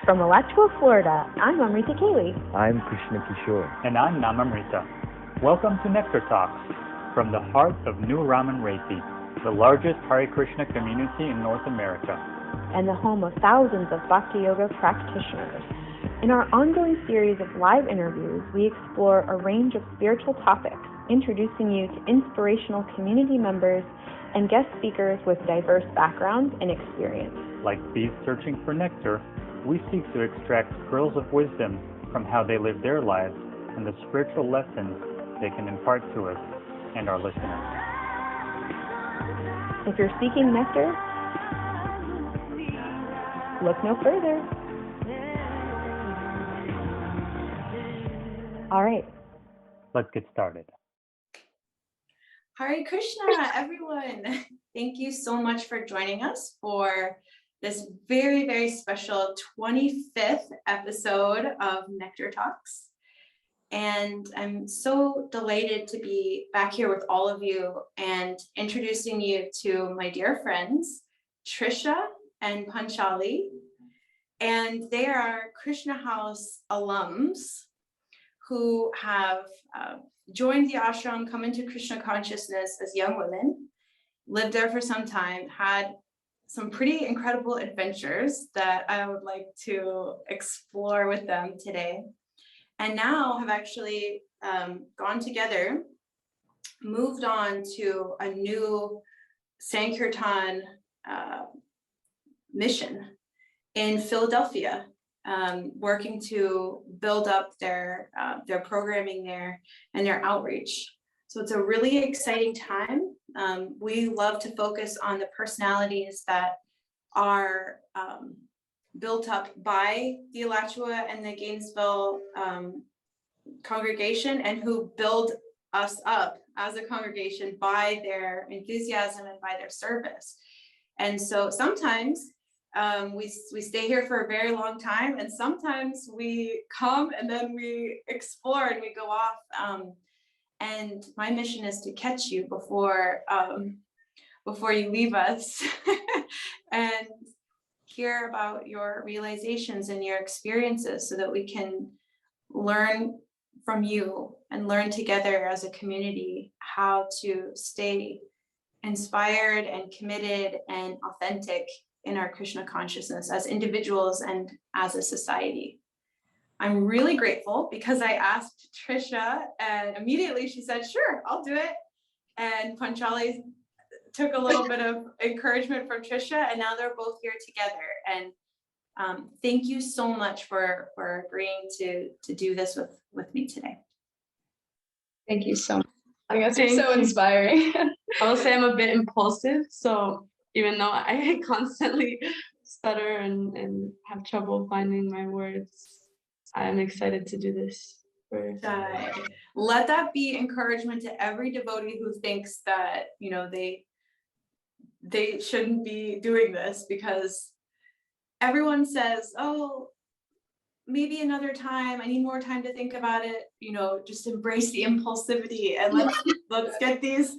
From Alachua, Florida, I'm Amrita-Keli. I'm Krishna Kishore. And I'm Amrita. Welcome to Nectar Talks, from the heart of New Ramanreti, the largest Hare Krishna community in North America. And the home of thousands of Bhakti Yoga practitioners. In our ongoing series of live interviews, we explore a range of spiritual topics, introducing you to inspirational community members and guest speakers with diverse backgrounds and experience. Like bees searching for nectar, we seek to extract pearls of wisdom from how they live their lives and the spiritual lessons they can impart to us and our listeners. If you're seeking nectar, look no further. All right. Let's get started. Hare Krishna, everyone. Thank you so much for joining us for this very, very special 25th episode of Nectar Talks. And I'm so delighted to be back here with all of you and introducing you to my dear friends, Tricia and Panchali. And they are Krishna House alums who have joined the ashram, come into Krishna consciousness as young women, lived there for some time, had some pretty incredible adventures that I would like to explore with them today. And now have actually gone together, moved on to a new Sankirtan mission in Philadelphia, working to build up their programming there and their outreach. So it's a really exciting time. We love to focus on the personalities that are built up by the Alachua and the Gainesville congregation, and who build us up as a congregation by their enthusiasm and by their service. And so sometimes we stay here for a very long time, and sometimes we come and then we explore and we go off. And my mission is to catch you before you leave us and hear about your realizations and your experiences, so that we can learn from you and learn together as a community how to stay inspired and committed and authentic in our Krishna consciousness as individuals and as a society. I'm really grateful because I asked Tricia and immediately she said, sure, I'll do it. And Panchali took a little bit of encouragement from Tricia, and now they're both here together. And thank you so much for agreeing to do this with me today. Thank you so much. I guess it's so inspiring. I will say I'm a bit impulsive, so even though I constantly stutter and have trouble finding my words, I'm excited to do this. Let that be encouragement to every devotee who thinks that, you know, they shouldn't be doing this, because everyone says, oh, maybe another time, I need more time to think about it, you know, just embrace the impulsivity and let's get these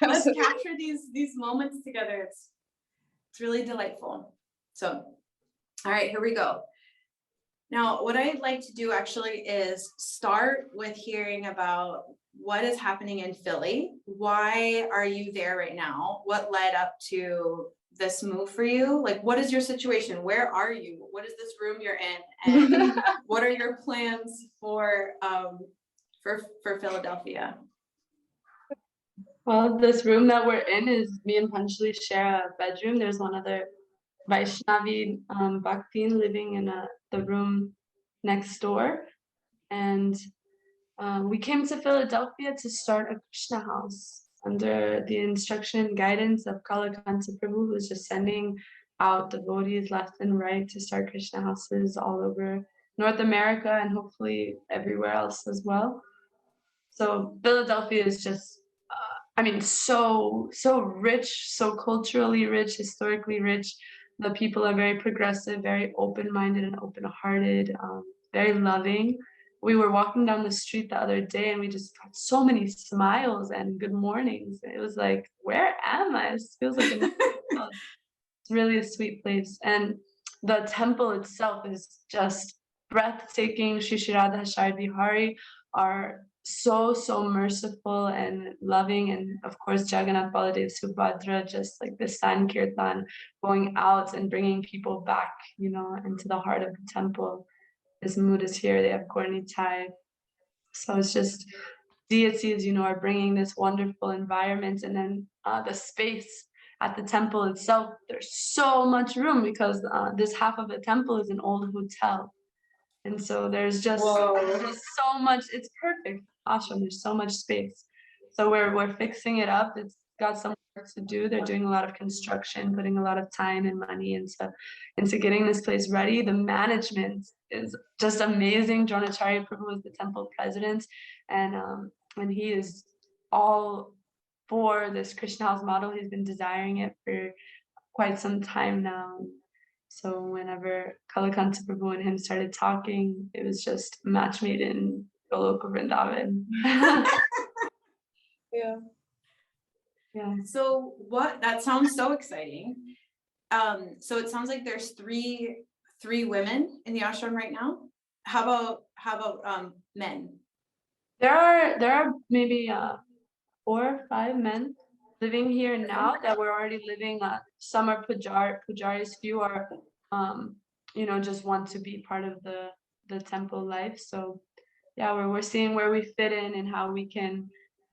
let's capture these moments together. It's really delightful. So all right, here we go. Now, what I'd like to do actually is start with hearing about what is happening in Philly. Why are you there right now? What led up to this move for you? Like, what is your situation? Where are you? What is this room you're in? And what are your plans for Philadelphia? Well, this room that we're in is, me and Panchali share a bedroom. There's one other Vaishnavi Bhaktin living in the room next door, and we came to Philadelphia to start a Krishna House under the instruction and guidance of Kalakanta Prabhu, who's just sending out devotees left and right to start Krishna houses all over North America and hopefully everywhere else as well. So Philadelphia is just so rich, so culturally rich, historically rich. The people are very progressive, very open-minded and open-hearted, very loving. We were walking down the street the other day and we just got so many smiles and good mornings. It was like, where am I? It feels like it's really a sweet place. And the temple itself is just breathtaking. Shishirada Shardi Hari are so merciful and loving, and of course Jagannath Baladev Subhadra, just like the Sankirtan going out and bringing people back, into the heart of the temple. This mood is here. They have Korni Chai. So it's just deities, are bringing this wonderful environment, and then the space at the temple itself. There's so much room because this half of the temple is an old hotel, and so there's just so much. It's perfect ashram. There's so much space. So we're fixing it up. It's got some work to do. They're doing a lot of construction, putting a lot of time and money into getting this place ready. The management is just amazing. Dronacharya Prabhu is the temple president, and he is all for this Krishna House model. He's been desiring it for quite some time now. So whenever Kalakanta Prabhu and him started talking, it was just a match made in Goloka Vrindavan. Yeah. So that sounds so exciting. So it sounds like there's three women in the ashram right now. How about men? There are maybe 4 or 5 men living here now that were already living. Some are pujaris, few are just want to be part of the temple life. So yeah, we're seeing where we fit in and how we can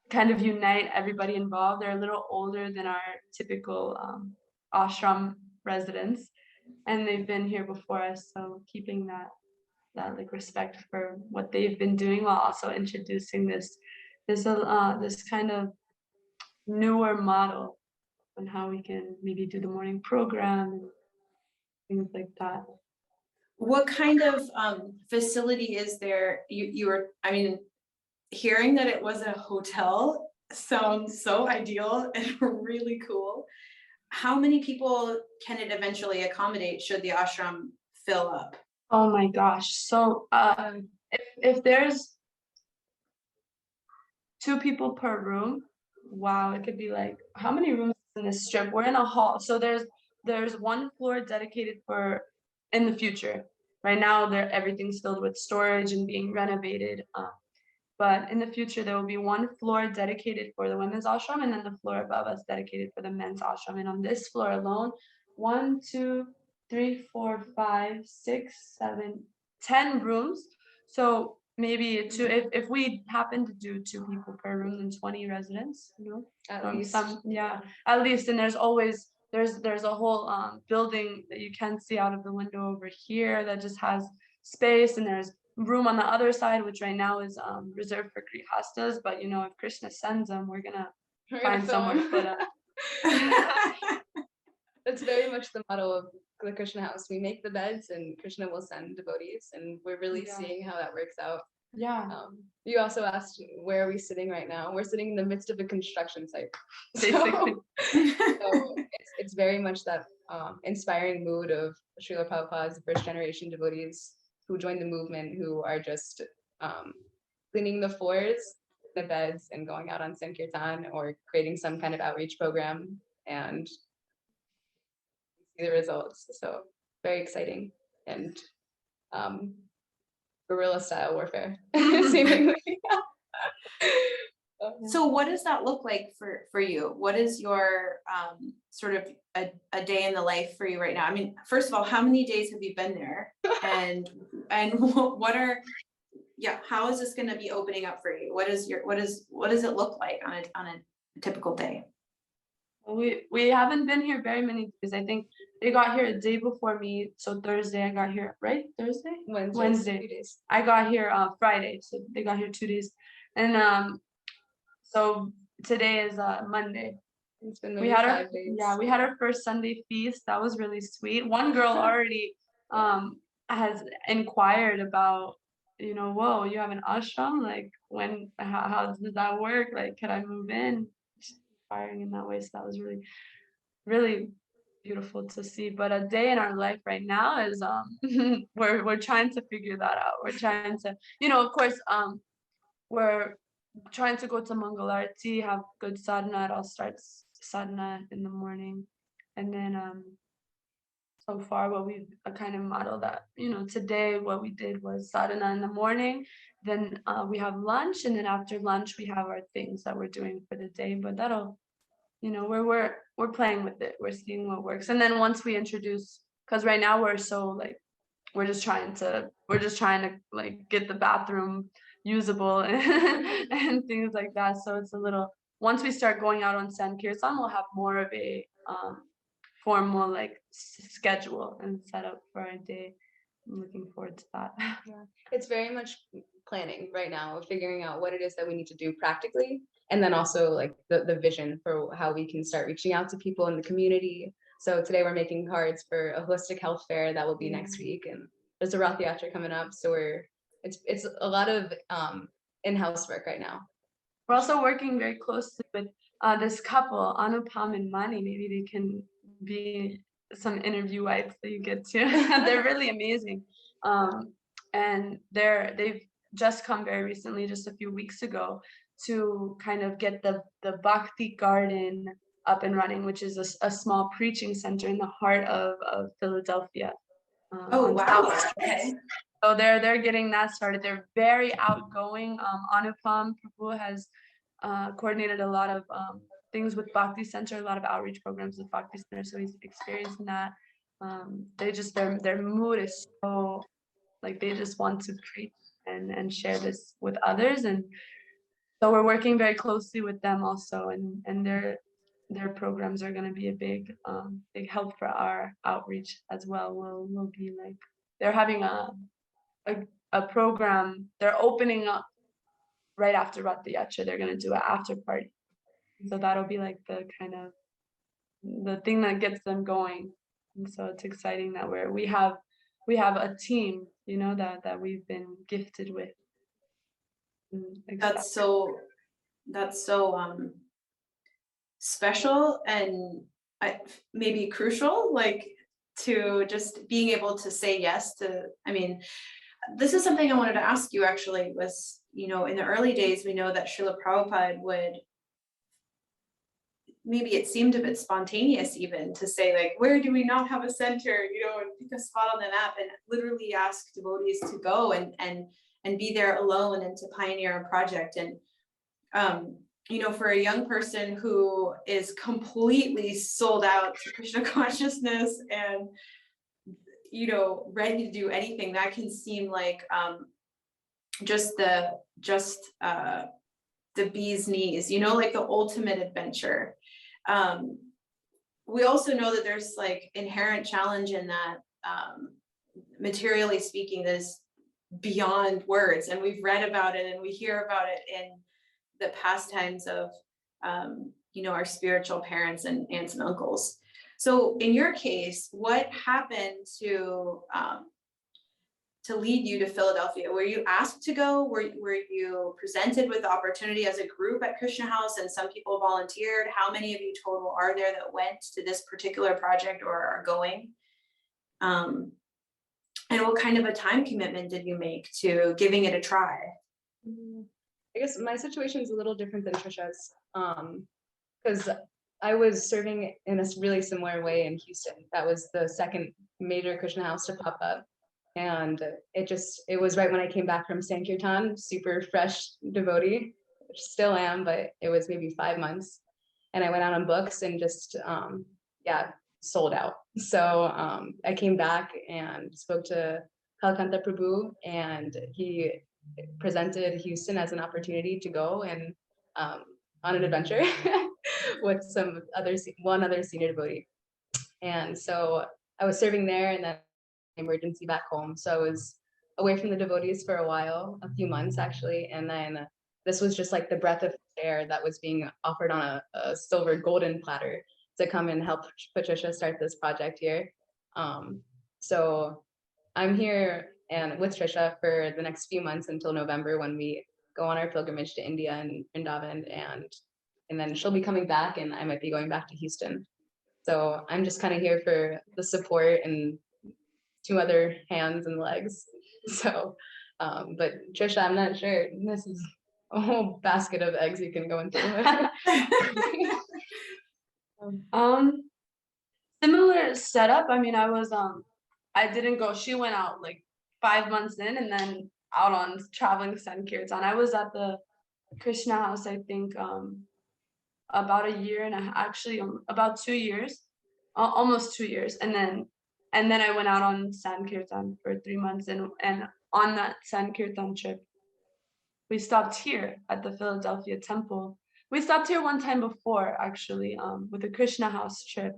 kind of unite everybody involved. They're a little older than our typical ashram residents, and they've been here before us, so keeping that like respect for what they've been doing, while also introducing this kind of newer model on how we can maybe do the morning program and things like that. What kind of facility is there? You were, hearing that it was a hotel sounds so ideal and really cool. How many people can it eventually accommodate should the ashram fill up? Oh my gosh. So if there's 2 people per room, wow, it could be like, how many rooms in this strip? We're in a hall. So there's 1 floor dedicated for in the future. Right now everything's filled with storage and being renovated. But in the future, there will be 1 floor dedicated for the women's ashram, and then the floor above us dedicated for the men's ashram. And on this floor alone, 1, 2, 3, 4, 5, 6, 7, 10 rooms. So maybe if we happen to do 2 people per room, then 20 residents, At least. At least. And there's a whole building that you can see out of the window over here that just has space, and there's room on the other side, which right now is reserved for grihastas, but if Krishna sends them, we're gonna find somewhere to put up. That's very much the model of the Krishna House. We make the beds and Krishna will send devotees, and we're really seeing how that works out. Yeah. You also asked, where are we sitting right now? We're sitting in the midst of a construction site. Basically. So it's very much that inspiring mood of Srila Prabhupada's first generation devotees who joined the movement, who are just cleaning the floors, the beds, and going out on Sankirtan or creating some kind of outreach program, and see the results. So very exciting, and guerrilla style warfare, seemingly. So what does that look like for you? What is your sort of a day in the life for you right now? First of all, how many days have you been there? And how is this going to be opening up for you? What does it look like on a typical day? We haven't been here very many days. I think they got here a day before me. So Thursday I got here, right? Thursday? Wednesday. 2 days. I got here Friday. So they got here 2 days. And so today is Monday. It's been we had 5 days. We had our first Sunday feast. That was really sweet. One girl already has inquired about, whoa, you have an ashram? Like how does that work? Like, can I move in? Inspiring in that way. So that was really, really beautiful to see. But a day in our life right now is we're trying to figure that out. We're trying to, of course, we're trying to go to Mangalarti, have good sadhana. It all starts sadhana in the morning, and then so far what we've kind of modeled that, today what we did was sadhana in the morning, then we have lunch, and then after lunch we have our things that we're doing for the day. But that'll, we're playing with it, we're seeing what works. And then once we introduce, because right now we're so like, we're just trying to like get the bathroom usable and things like that. So it's a little, once we start going out on Sankirtan, we'll have more of a formal like schedule and set up for our day. I'm looking forward to that. Yeah, it's very much planning right now, figuring out what it is that we need to do practically, and then also like the vision for how we can start reaching out to people in the community. So today we're making cards for a holistic health fair that will be next week, and there's a Rath Yatra coming up. So it's a lot of in-house work right now. We're also working very closely with this couple, Anupam and Mani. Maybe they can be some interviewites that you get to. They're really amazing. And they've just come very recently, just a few weeks ago, to kind of get the Bhakti Garden up and running, which is a small preaching center in the heart of Philadelphia. Oh, wow. Okay. So they're getting that started. They're very outgoing. Anupam Prabhu has coordinated a lot of things with Bhakti Center, a lot of outreach programs with Bhakti Center. So he's experiencing that. They just, their mood is so like, they just want to preach and share this with others. And so we're working very closely with them also, and their programs are going to be a big help for our outreach as well. We'll be like, they're having a program, they're opening up right after Rath Yatra. They're going to do an after party. So that'll be like the kind of the thing that gets them going. And so it's exciting that we have a team, that we've been gifted with. That's so special and maybe crucial, like to just being able to say yes to, I mean, this is something I wanted to ask you actually was, in the early days, we know that Srila Prabhupada would, maybe it seemed a bit spontaneous even to say like, where do we not have a center, and pick a spot on the map and literally ask devotees to go and be there alone and to pioneer a project. And, for a young person who is completely sold out to Krishna consciousness and, ready to do anything, that can seem like just the bee's knees, like the ultimate adventure. We also know that there's like inherent challenge in that, materially speaking, that is beyond words, and we've read about it and we hear about it in the pastimes of our spiritual parents and aunts and uncles. So in your case, what happened to lead you to Philadelphia? Were you asked to go? Were you presented with the opportunity as a group at Krishna House and some people volunteered? How many of you total are there that went to this particular project or are going? And what kind of a time commitment did you make to giving it a try? I guess my situation is a little different than Tricia's, because I was serving in a really similar way in Houston. That was the second major Krishna House to pop up. And it was right when I came back from Sankirtan, super fresh devotee, which still am, but it was maybe 5 months. And I went out on books and just, sold out. So I came back and spoke to Kalkanta Prabhu, and he presented Houston as an opportunity to go and on an adventure with one other senior devotee. And so I was serving there, and then emergency back home. So I was away from the devotees for a while, a few months actually. And then this was just like the breath of air that was being offered on a silver golden platter to come and help Patricia start this project here. So I'm here and with Tricia for the next few months until November, when we go on our pilgrimage to India and Vrindavan, and then she'll be coming back and I might be going back to Houston. So I'm just kind of here for the support and 2 other hands and legs. So, but Tricia, I'm not sure. This is a whole basket of eggs you can go into. Similar setup. I mean, I didn't go. She went out like 5 months in, and then out on traveling to Sankirtan. I was at the Krishna House, I think, about a year and actually about 2 years, almost 2 years, and then I went out on Sankirtan for 3 months, and on that Sankirtan trip, we stopped here at the Philadelphia temple. We stopped here one time before, actually, with the Krishna House trip,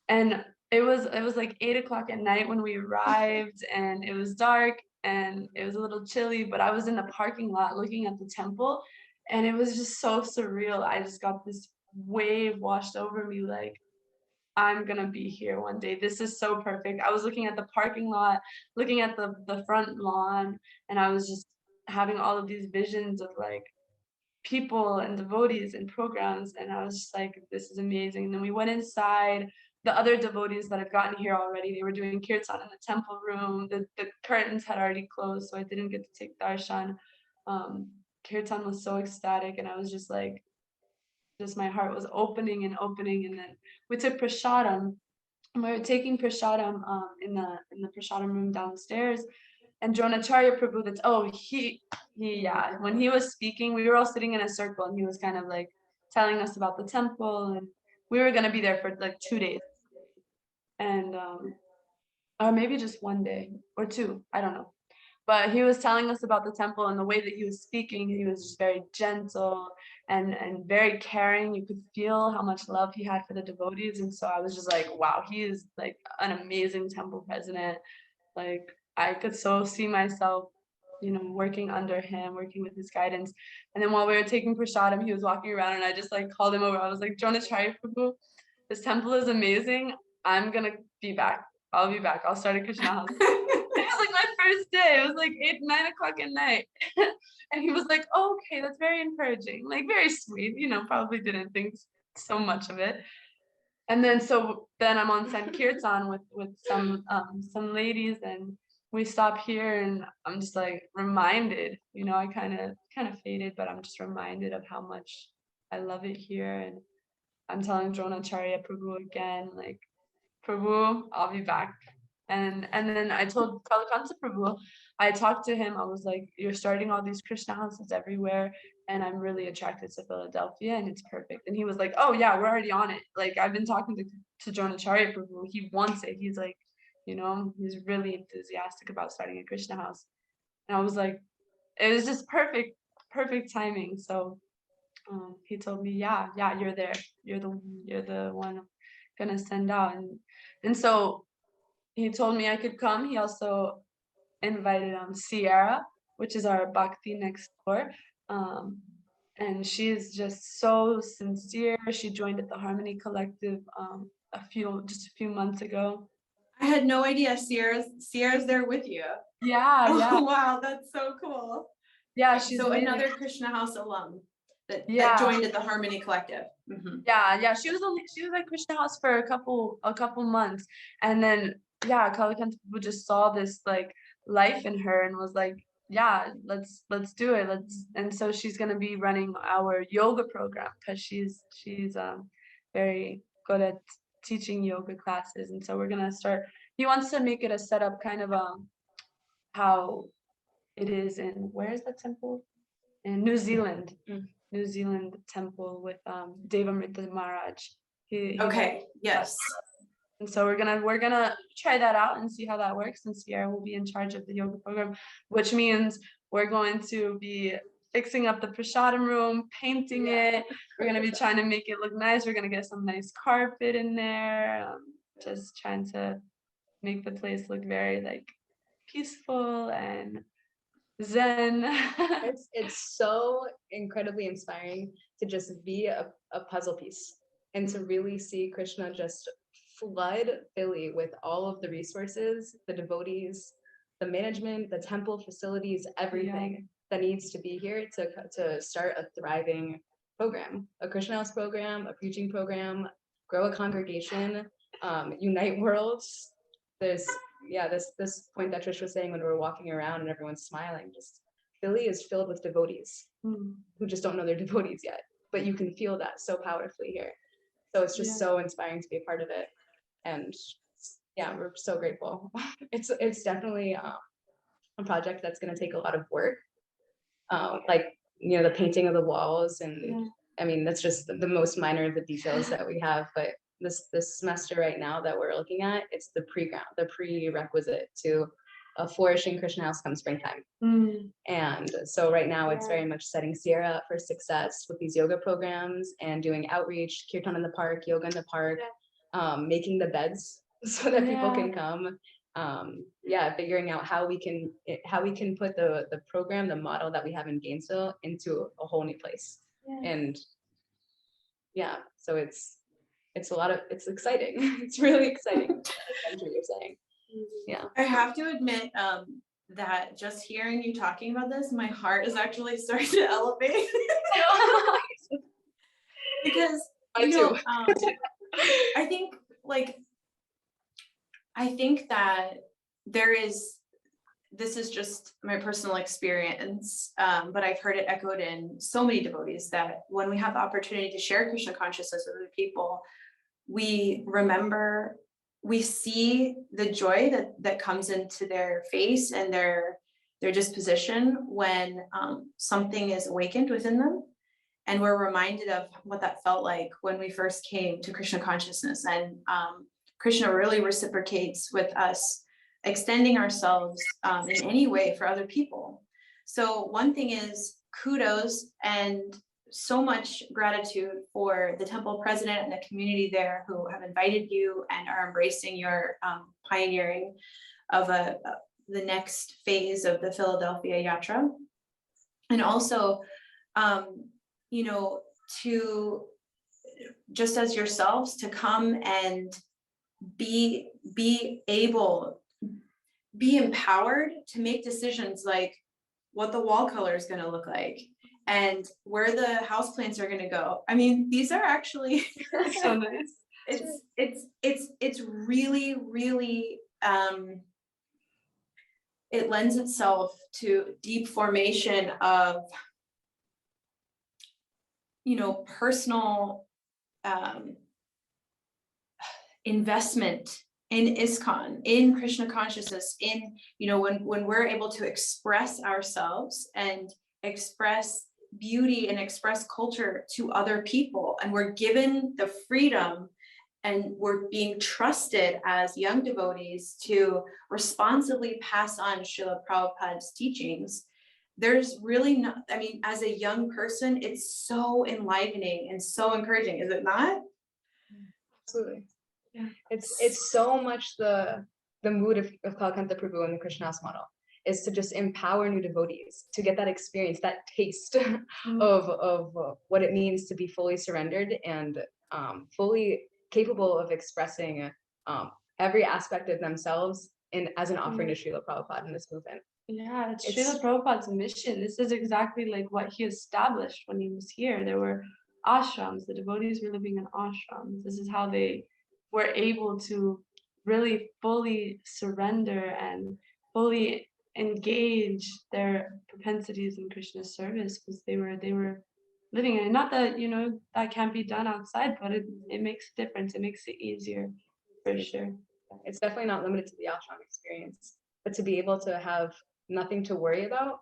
and it was like 8 o'clock at night when we arrived, and it was dark and it was a little chilly, but I was in the parking lot looking at the temple, and it was just so surreal. I just got this wave washed over me, like, I'm gonna be here one day. This is so perfect. I was looking at the parking lot, looking at the front lawn, and I was just having all of these visions of like people and devotees and programs, and I was just like, this is amazing. And then we went inside. The other devotees that had gotten here already, they were doing kirtan in the temple room. The curtains had already closed, so I didn't get to take darshan. Kirtan was so ecstatic, and I was just like, just my heart was opening and opening. And then we took prasadam, and we were taking prasadam in the prasadam room downstairs. And Dronacharya Prabhu, yeah, when he was speaking, we were all sitting in a circle, and he was kind of like telling us about the temple, and we were gonna be there for like 2 days, and or maybe just one day or two, I don't know. But he was telling us about the temple, and the way that he was speaking, he was just very gentle and very caring. You could feel how much love he had for the devotees, and so I was just like, wow, he is like an amazing temple president. Like, I could so see myself, working under him, working with his guidance. And then while we were taking prasadam, he was walking around, and I just like called him over. I was like, Dronacharya Prabhu, this temple is amazing. I'm gonna be back. I'll be back. I'll start a Krishna house. It was like my first day. It was like 9 o'clock at night. And he was like, oh, okay, that's very encouraging. Like, very sweet, probably didn't think so much of it. And then then I'm on Sankirtan with some ladies, and we stop here, and I'm just like reminded, I kind of faded, but I'm just reminded of how much I love it here. And I'm telling Dronacharya Prabhu again, like, Prabhu, I'll be back. And then I told Kalakanta Prabhu, I talked to him, I was like, you're starting all these Krishna houses everywhere, and I'm really attracted to Philadelphia, and it's perfect. And he was like, oh yeah, we're already on it. Like, I've been talking to Dronacharya Prabhu, he wants it. He's like, he's really enthusiastic about starting a Krishna house. And I was like, it was just perfect timing. So he told me, yeah, you're there. You're the one I'm gonna send out. And so he told me I could come. He also invited Sierra, which is our Bhakti next door. And she's just so sincere. She joined at the Harmony Collective just a few months ago. I had no idea Sierra's there with you. Yeah. Oh, wow, that's so cool. Yeah, she's so amazing. Another Krishna House alum that joined at the Harmony Collective. Mm-hmm. Yeah. She was at Krishna House for a couple months, and then Kalakanta just saw this like life in her and was like, yeah, let's do it. And so she's gonna be running our yoga program, because she's very good at teaching yoga classes. And so we're gonna start. He wants to make it a setup kind of how it is in, where's the temple? In New Zealand. New Zealand temple with Devi Amrita Maharaj. Okay, yes. And so we're gonna try that out and see how that works. And Sierra will be in charge of the yoga program, which means we're going to be fixing up the prasadam room, painting it. We're gonna be trying to make it look nice. We're gonna get some nice carpet in there. Just trying to make the place look very like peaceful and zen. It's so incredibly inspiring to just be a puzzle piece and to really see Krishna just flood Philly with all of the resources, the devotees, the management, the temple facilities, everything that needs to be here to start a thriving program, a Krishna House program, a preaching program, grow a congregation, unite worlds. There's this point that Trish was saying when we were walking around and everyone's smiling, just Philly is filled with devotees who just don't know they're devotees yet, but you can feel that so powerfully here. So it's just so inspiring to be a part of it. And yeah, we're so grateful. It's definitely a project that's going to take a lot of work, like, you know, the painting of the walls, and I mean, that's just the most minor of the details that we have. But this semester right now that we're looking at, it's the prerequisite to a flourishing Krishna House come springtime. And so right now it's very much setting Sierra up for success with these yoga programs and doing outreach, kirtan in the park, yoga in the park, making the beds so that people can come. Figuring out how we can put the program, the model that we have in Gainesville into a whole new place. And so it's exciting. It's really exciting. Adventure, you're saying. Yeah. I have to admit that just hearing you talking about this, my heart is actually starting to elevate. Because I think that this is just my personal experience, but I've heard it echoed in so many devotees, that when we have the opportunity to share Krishna consciousness with other people, we remember, we see the joy that comes into their face and their disposition when something is awakened within them. And we're reminded of what that felt like when we first came to Krishna consciousness. And Krishna really reciprocates with us extending ourselves in any way for other people. So one thing is kudos and so much gratitude for the temple president and the community there who have invited you and are embracing your pioneering of the next phase of the Philadelphia Yatra. And also, to just as yourselves to come and be empowered to make decisions like what the wall color is going to look like and where the houseplants are going to go. I mean, these are actually so nice. It's really, really, it lends itself to deep formation of, personal investment in ISKCON, in Krishna consciousness, in, when we're able to express ourselves and express beauty and express culture to other people, and we're given the freedom and we're being trusted as young devotees to responsibly pass on Srila Prabhupada's teachings. There's really not, as a young person, it's so enlivening and so encouraging, is it not? Absolutely. Yeah. It's so much the mood of Kalakanta Prabhu and the Krishna House model is to just empower new devotees to get that experience, that taste of what it means to be fully surrendered and fully capable of expressing every aspect of themselves as an offering to Srila Prabhupada in this movement. Yeah, it's Srila Prabhupada's mission. This is exactly like what he established when he was here. There were ashrams, the devotees were living in ashrams. This is how they were able to really fully surrender and fully engage their propensities in Krishna's service, because they were living in it. Not that that can't be done outside, but it makes a difference. It makes it easier for sure. It's definitely not limited to the ashram experience, but to be able to have nothing to worry about,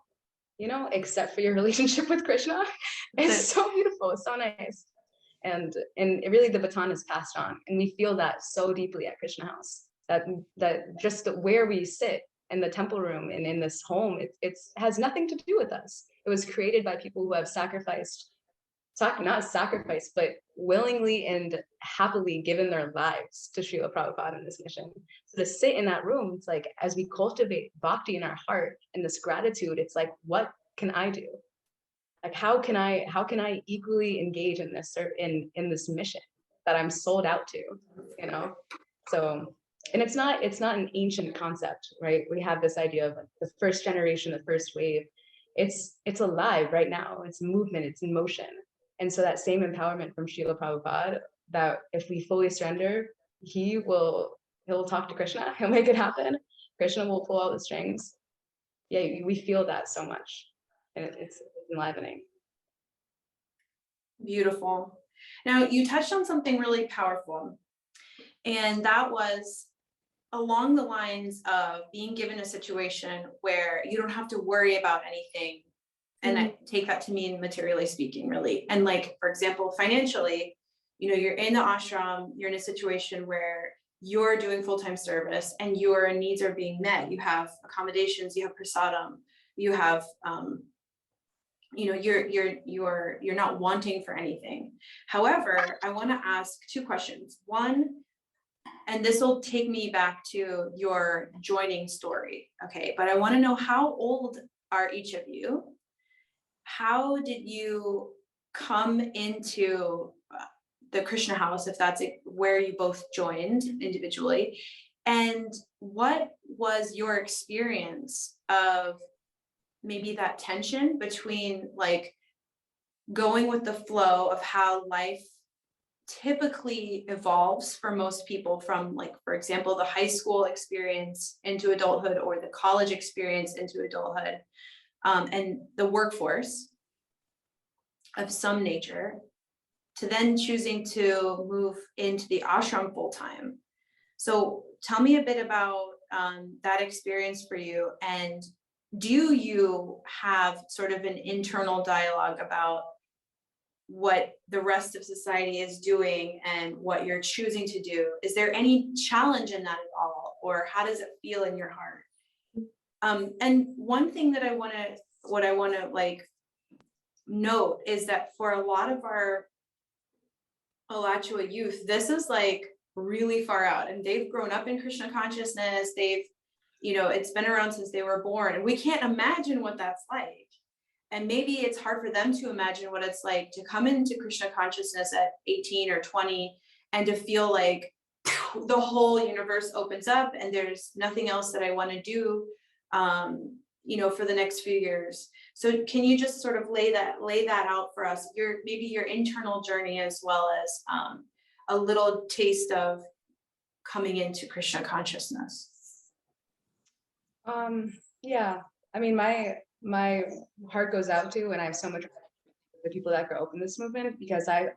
except for your relationship with Krishna, is so beautiful. It's so nice. And it really, the baton is passed on, and we feel that so deeply at Krishna House, that just where we sit in the temple room and in this home, it has nothing to do with us. It was created by people who have not sacrificed, but willingly and happily given their lives to Srila Prabhupada in this mission. So to sit in that room, it's like, as we cultivate bhakti in our heart and this gratitude, it's like, what can I do? Like, how can I equally engage in this in this mission that I'm sold out to, So, and it's not an ancient concept, right? We have this idea of like the first generation, the first wave. It's alive right now. It's movement. It's in motion. And so that same empowerment from Srila Prabhupada, that if we fully surrender, he'll talk to Krishna, he'll make it happen. Krishna will pull all the strings. Yeah, we feel that so much, and it's enlivening. Beautiful. Now, you touched on something really powerful And that was along the lines of being given a situation where you don't have to worry about anything. And I take that to mean materially speaking, really. And like, for example, financially, you know, you're in the ashram, you're in a situation where you're doing full-time service and your needs are being met. You have accommodations, you have prasadam, you have, you know, you're not wanting for anything. However, I want to ask two questions. One, and this will take me back to your joining story, okay? But I want to know, how old are each of you? How did you come into the Krishna House, if that's where you both joined individually? And what was your experience of maybe that tension between like going with the flow of how life typically evolves for most people from, like, for example, the high school experience into adulthood, or the college experience into adulthood, and the workforce of some nature, to then choosing to move into the ashram full time. So tell me a bit about that experience for you, and do you have sort of an internal dialogue about what the rest of society is doing and what you're choosing to do? Is there any challenge in that at all, or how does it feel in your heart? And one thing that I want to like note is that for a lot of our Alachua youth, this is like really far out, and they've grown up in Krishna consciousness. They've, you know, it's been around since they were born, and we can't imagine what that's like. And maybe it's hard for them to imagine what it's like to come into Krishna consciousness at 18 or 20 and to feel like the whole universe opens up and there's nothing else that I want to do, you know, for the next few years. So can you just sort of lay that out for us, maybe your internal journey, as well as a little taste of coming into Krishna consciousness? Yeah, I mean, my heart goes out to, and I have so much respect for the people that grow up in this movement, because I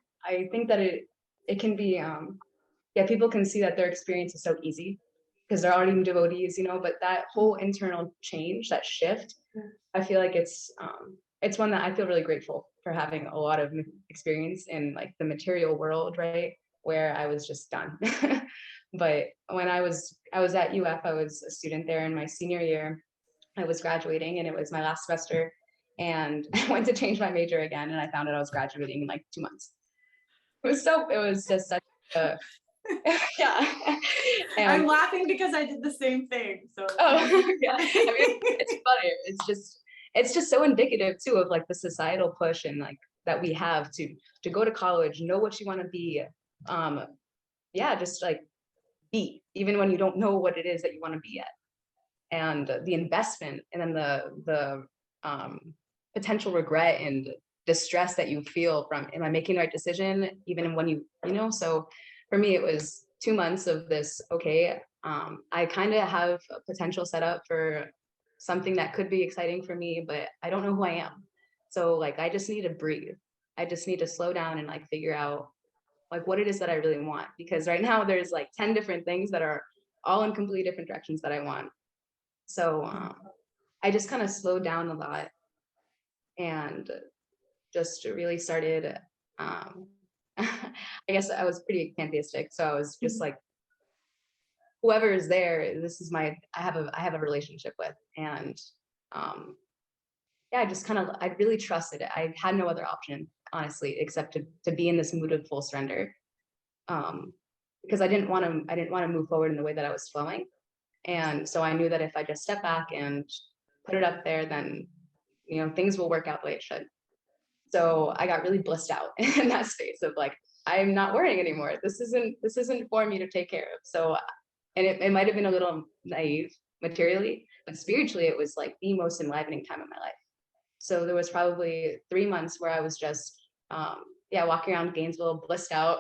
think that it can be, yeah, people can see that their experience is so easy because they're already devotees, you know, but that whole internal change, that shift, I feel like it's one that I feel really grateful for having a lot of experience in, like, the material world, right, where I was just done. But when I was at UF, I was a student there in my senior year. I was graduating and it was my last semester, and I went to change my major again, and I found out I was graduating in like 2 months. It was just such a, yeah. And, I'm laughing because I did the same thing. So oh yeah, I mean, it's funny. It's just so indicative too of like the societal push, and like that we have to go to college, know what you want to be. Yeah, just like be, even when you don't know what it is that you want to be yet. And the investment, and then the potential regret and distress that you feel from, am I making the right decision, even when you know. So for me, it was 2 months of this, okay, I kind of have a potential set up for something that could be exciting for me, but I don't know who I am. So like, I just need to breathe. I just need to slow down and like figure out like what it is that I really want, because right now there's like 10 different things that are all in completely different directions that I want. So I just kind of slowed down a lot and just really started, I guess I was pretty pantheistic. So I was just like, whoever is there, this is I have a relationship with. And yeah, I really trusted it. I had no other option, honestly, except to be in this mood of full surrender. Because I didn't want to move forward in the way that I was flowing. And so I knew that if I just step back and put it up there, then, you know, things will work out the way it should. So I got really blissed out in that space of like, I'm not worrying anymore. This isn't for me to take care of. So, and it might have been a little naive materially, but spiritually, it was like the most enlivening time of my life. So there was probably 3 months where I was just, walking around Gainesville, blissed out,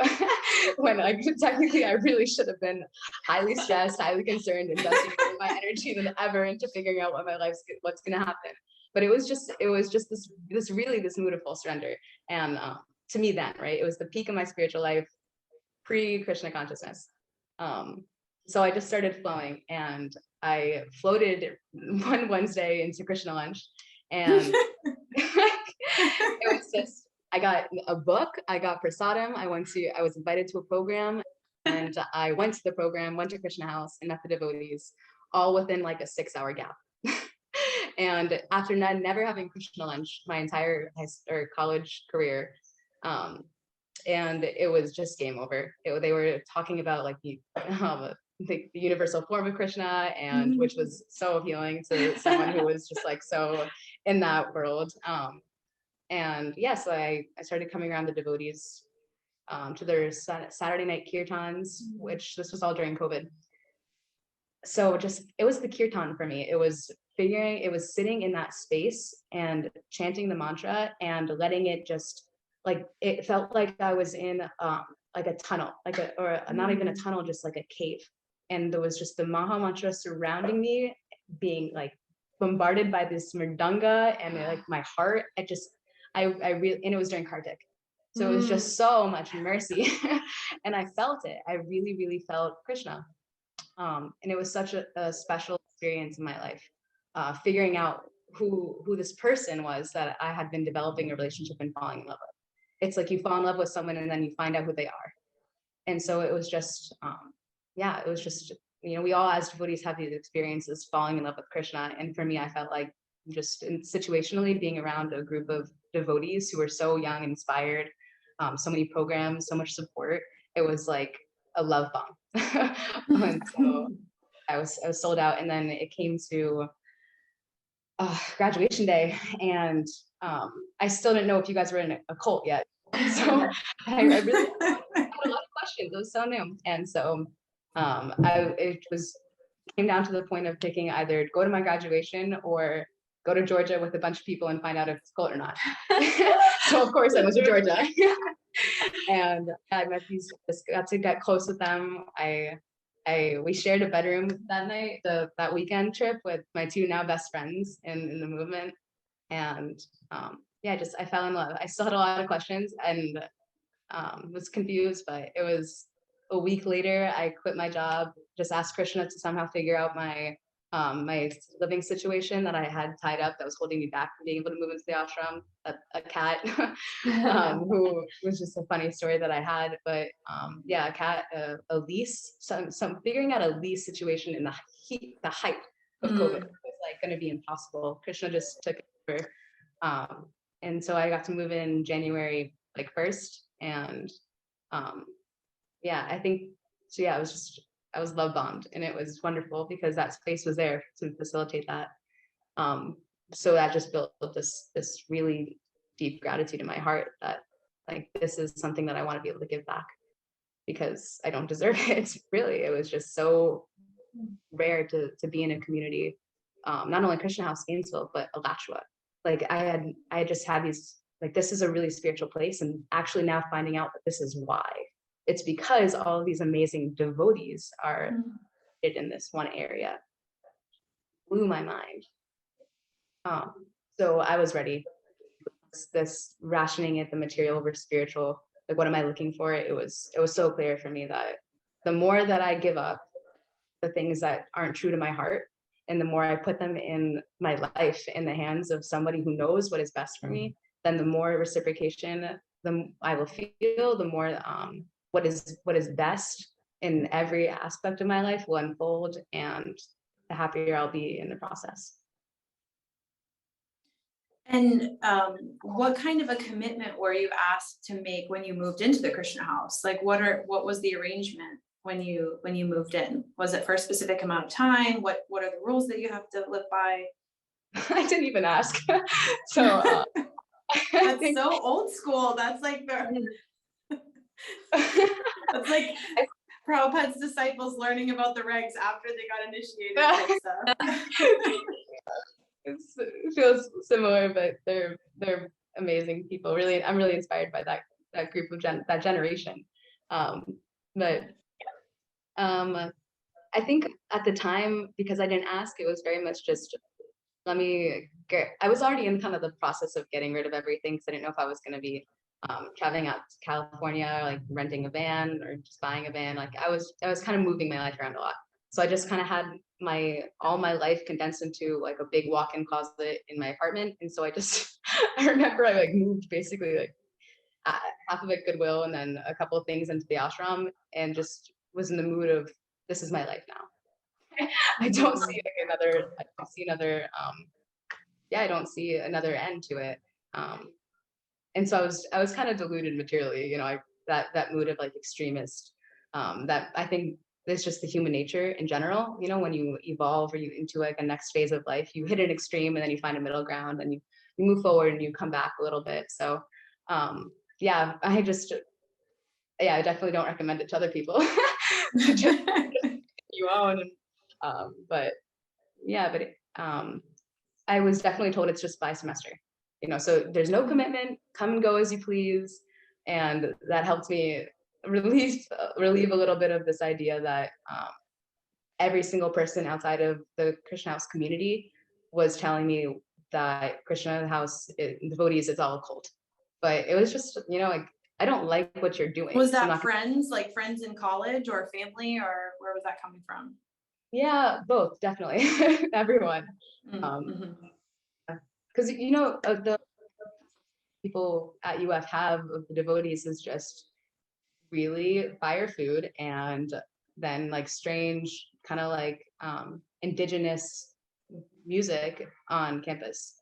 when technically I really should have been highly stressed, highly concerned, investing more of my energy than ever into figuring out what's going to happen. But it was just this mood of full surrender. And to me then, right, it was the peak of my spiritual life, pre-Krishna consciousness. So I just started flowing, and I floated one Wednesday into Krishna lunch, and it was just, I got a book, I got prasadam, I was invited to a program, and I went to the program, went to Krishna House, and met the devotees, all within like a 6-hour gap. And after never having Krishna lunch my entire college career, and it was just game over. They were talking about like the universal form of Krishna, and which was so appealing to someone who was just like so in that world. And yeah, so I started coming around the devotees to their Saturday night kirtans, which this was all during COVID. So it was the kirtan for me. It was sitting in that space and chanting the mantra and letting it just, like, it felt like I was in like a tunnel, not even a tunnel, just like a cave. And there was just the Maha Mantra surrounding me, being like bombarded by this mridanga, and like my heart, I really, and it was during Kartik. So it was just so much mercy. And I felt it. I really, really felt Krishna. And it was such a special experience in my life, figuring out who this person was that I had been developing a relationship and falling in love with. It's like you fall in love with someone and then you find out who they are. And so it was just, it was just, we all as devotees have these experiences falling in love with Krishna. And for me, I felt like just situationally being around a group of devotees who were so young, inspired, so many programs, so much support. It was like a love bomb. And so I was sold out. And then it came to graduation day, and I still didn't know if you guys were in a cult yet. So I really had a lot of questions. It was so new. And so it came down to the point of picking either go to my graduation or go to Georgia with a bunch of people and find out if it's cult or not. So of course I went to Georgia. And I met got to get close with them. We shared a bedroom that night, that weekend trip, with my two now best friends in the movement. And I fell in love. I still had a lot of questions and was confused, but it was a week later, I quit my job, just asked Krishna to somehow figure out my living situation that I had tied up that was holding me back from being able to move into the ashram. A cat who was just a funny story that I had, but a cat, a lease, some figuring out a lease situation in the height of COVID was like going to be impossible. Krishna just took it over, and so I got to move in January 1st, and I think so. Yeah, I was love bombed, and it was wonderful because that space was there to facilitate that. So that just built this really deep gratitude in my heart that like this is something that I want to be able to give back because I don't deserve it. Really, it was just so rare to be in a community, not only Krishna House Gainesville, but Alachua. Like I had just had these, like, this is a really spiritual place, and actually now finding out that this is why. It's because all of these amazing devotees are in this one area. Blew my mind. So I was ready. This rationing it, the material over spiritual. Like, what am I looking for? It was so clear for me that the more that I give up the things that aren't true to my heart, and the more I put them in my life in the hands of somebody who knows what is best for me, then the more reciprocation I will feel, the more what is best in every aspect of my life will unfold, and the happier I'll be in the process. And what kind of a commitment were you asked to make when you moved into the Krishna House? Like, what was the arrangement when you moved in? Was it for a specific amount of time? What are the rules that you have to live by? I didn't even ask. So that's so old school. That's like that's like Prabhupada's disciples learning about the regs after they got initiated. It feels similar, but they're amazing people. Really, I'm really inspired by that group of that generation. But I think at the time, because I didn't ask, it was very much just I was already in kind of the process of getting rid of everything, because I didn't know if I was going to be traveling out to California, like renting a van or just buying a van. Like I was kind of moving my life around a lot. So I just kind of had all my life condensed into like a big walk-in closet in my apartment. And so I just, I remember I like moved basically like half of it Goodwill and then a couple of things into the ashram, and just was in the mood of, this is my life now. I don't see like another, I don't see another end to it. And so I was kind of deluded materially, you know, that mood of like extremist, that I think it's just the human nature in general, you know, when you evolve or you into like a next phase of life, you hit an extreme and then you find a middle ground and you move forward and you come back a little bit. So yeah, I definitely don't recommend it to other people. just you own. But I was definitely told it's just by semester, you know, so there's no commitment, come and go as you please. And that helped me relieve a little bit of this idea that every single person outside of the Krishna House community was telling me that Krishna House devotees is all a cult. But it was just, you know, like, I don't like what you're doing. Was that friends, like friends in college or family, or where was that coming from? Yeah, both, definitely. Everyone. Because, you know, the people at UF have of the devotees is just really fire food, and then like strange kind of like indigenous music on campus,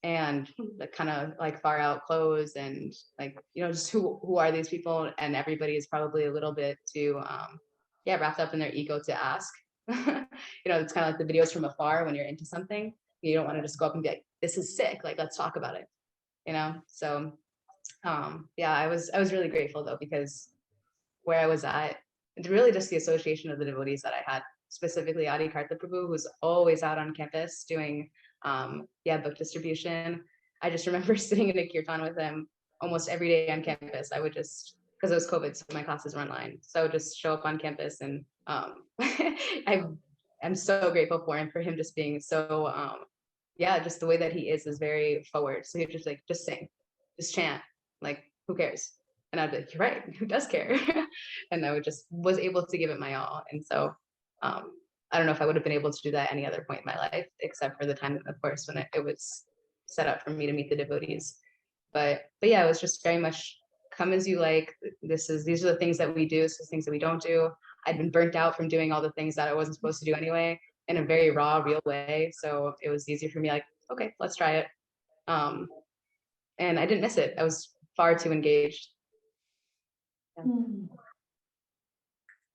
and like kind of like far out clothes, and like, you know, just who are these people, and everybody is probably a little bit too wrapped up in their ego to ask. You know, it's kind of like the videos from afar. When you're into something, you don't want to just go up and be like, this is sick, like let's talk about it, you know. So I was really grateful though, because where I was at, it's really just the association of the devotees that I had, specifically Adi Karta Prabhu, who's always out on campus doing book distribution. I just remember sitting in a kirtan with him almost every day on campus. I would just, because it was COVID, so my classes were online, so I would just show up on campus, and I'm so grateful for him, just being so just the way that he is very forward. So he'd just like, just sing, just chant, like who cares? And I'd be like, you're right, who does care? And I was able to give it my all. And so I don't know if I would have been able to do that any other point in my life, except for the time, of course, when it was set up for me to meet the devotees. But yeah, it was just very much come as you like. These are the things that we do, so things that we don't do. I'd been burnt out from doing all the things that I wasn't supposed to do anyway, in a very raw, real way. So it was easier for me, like, okay, let's try it. And I didn't miss it. I was far too engaged. Yeah.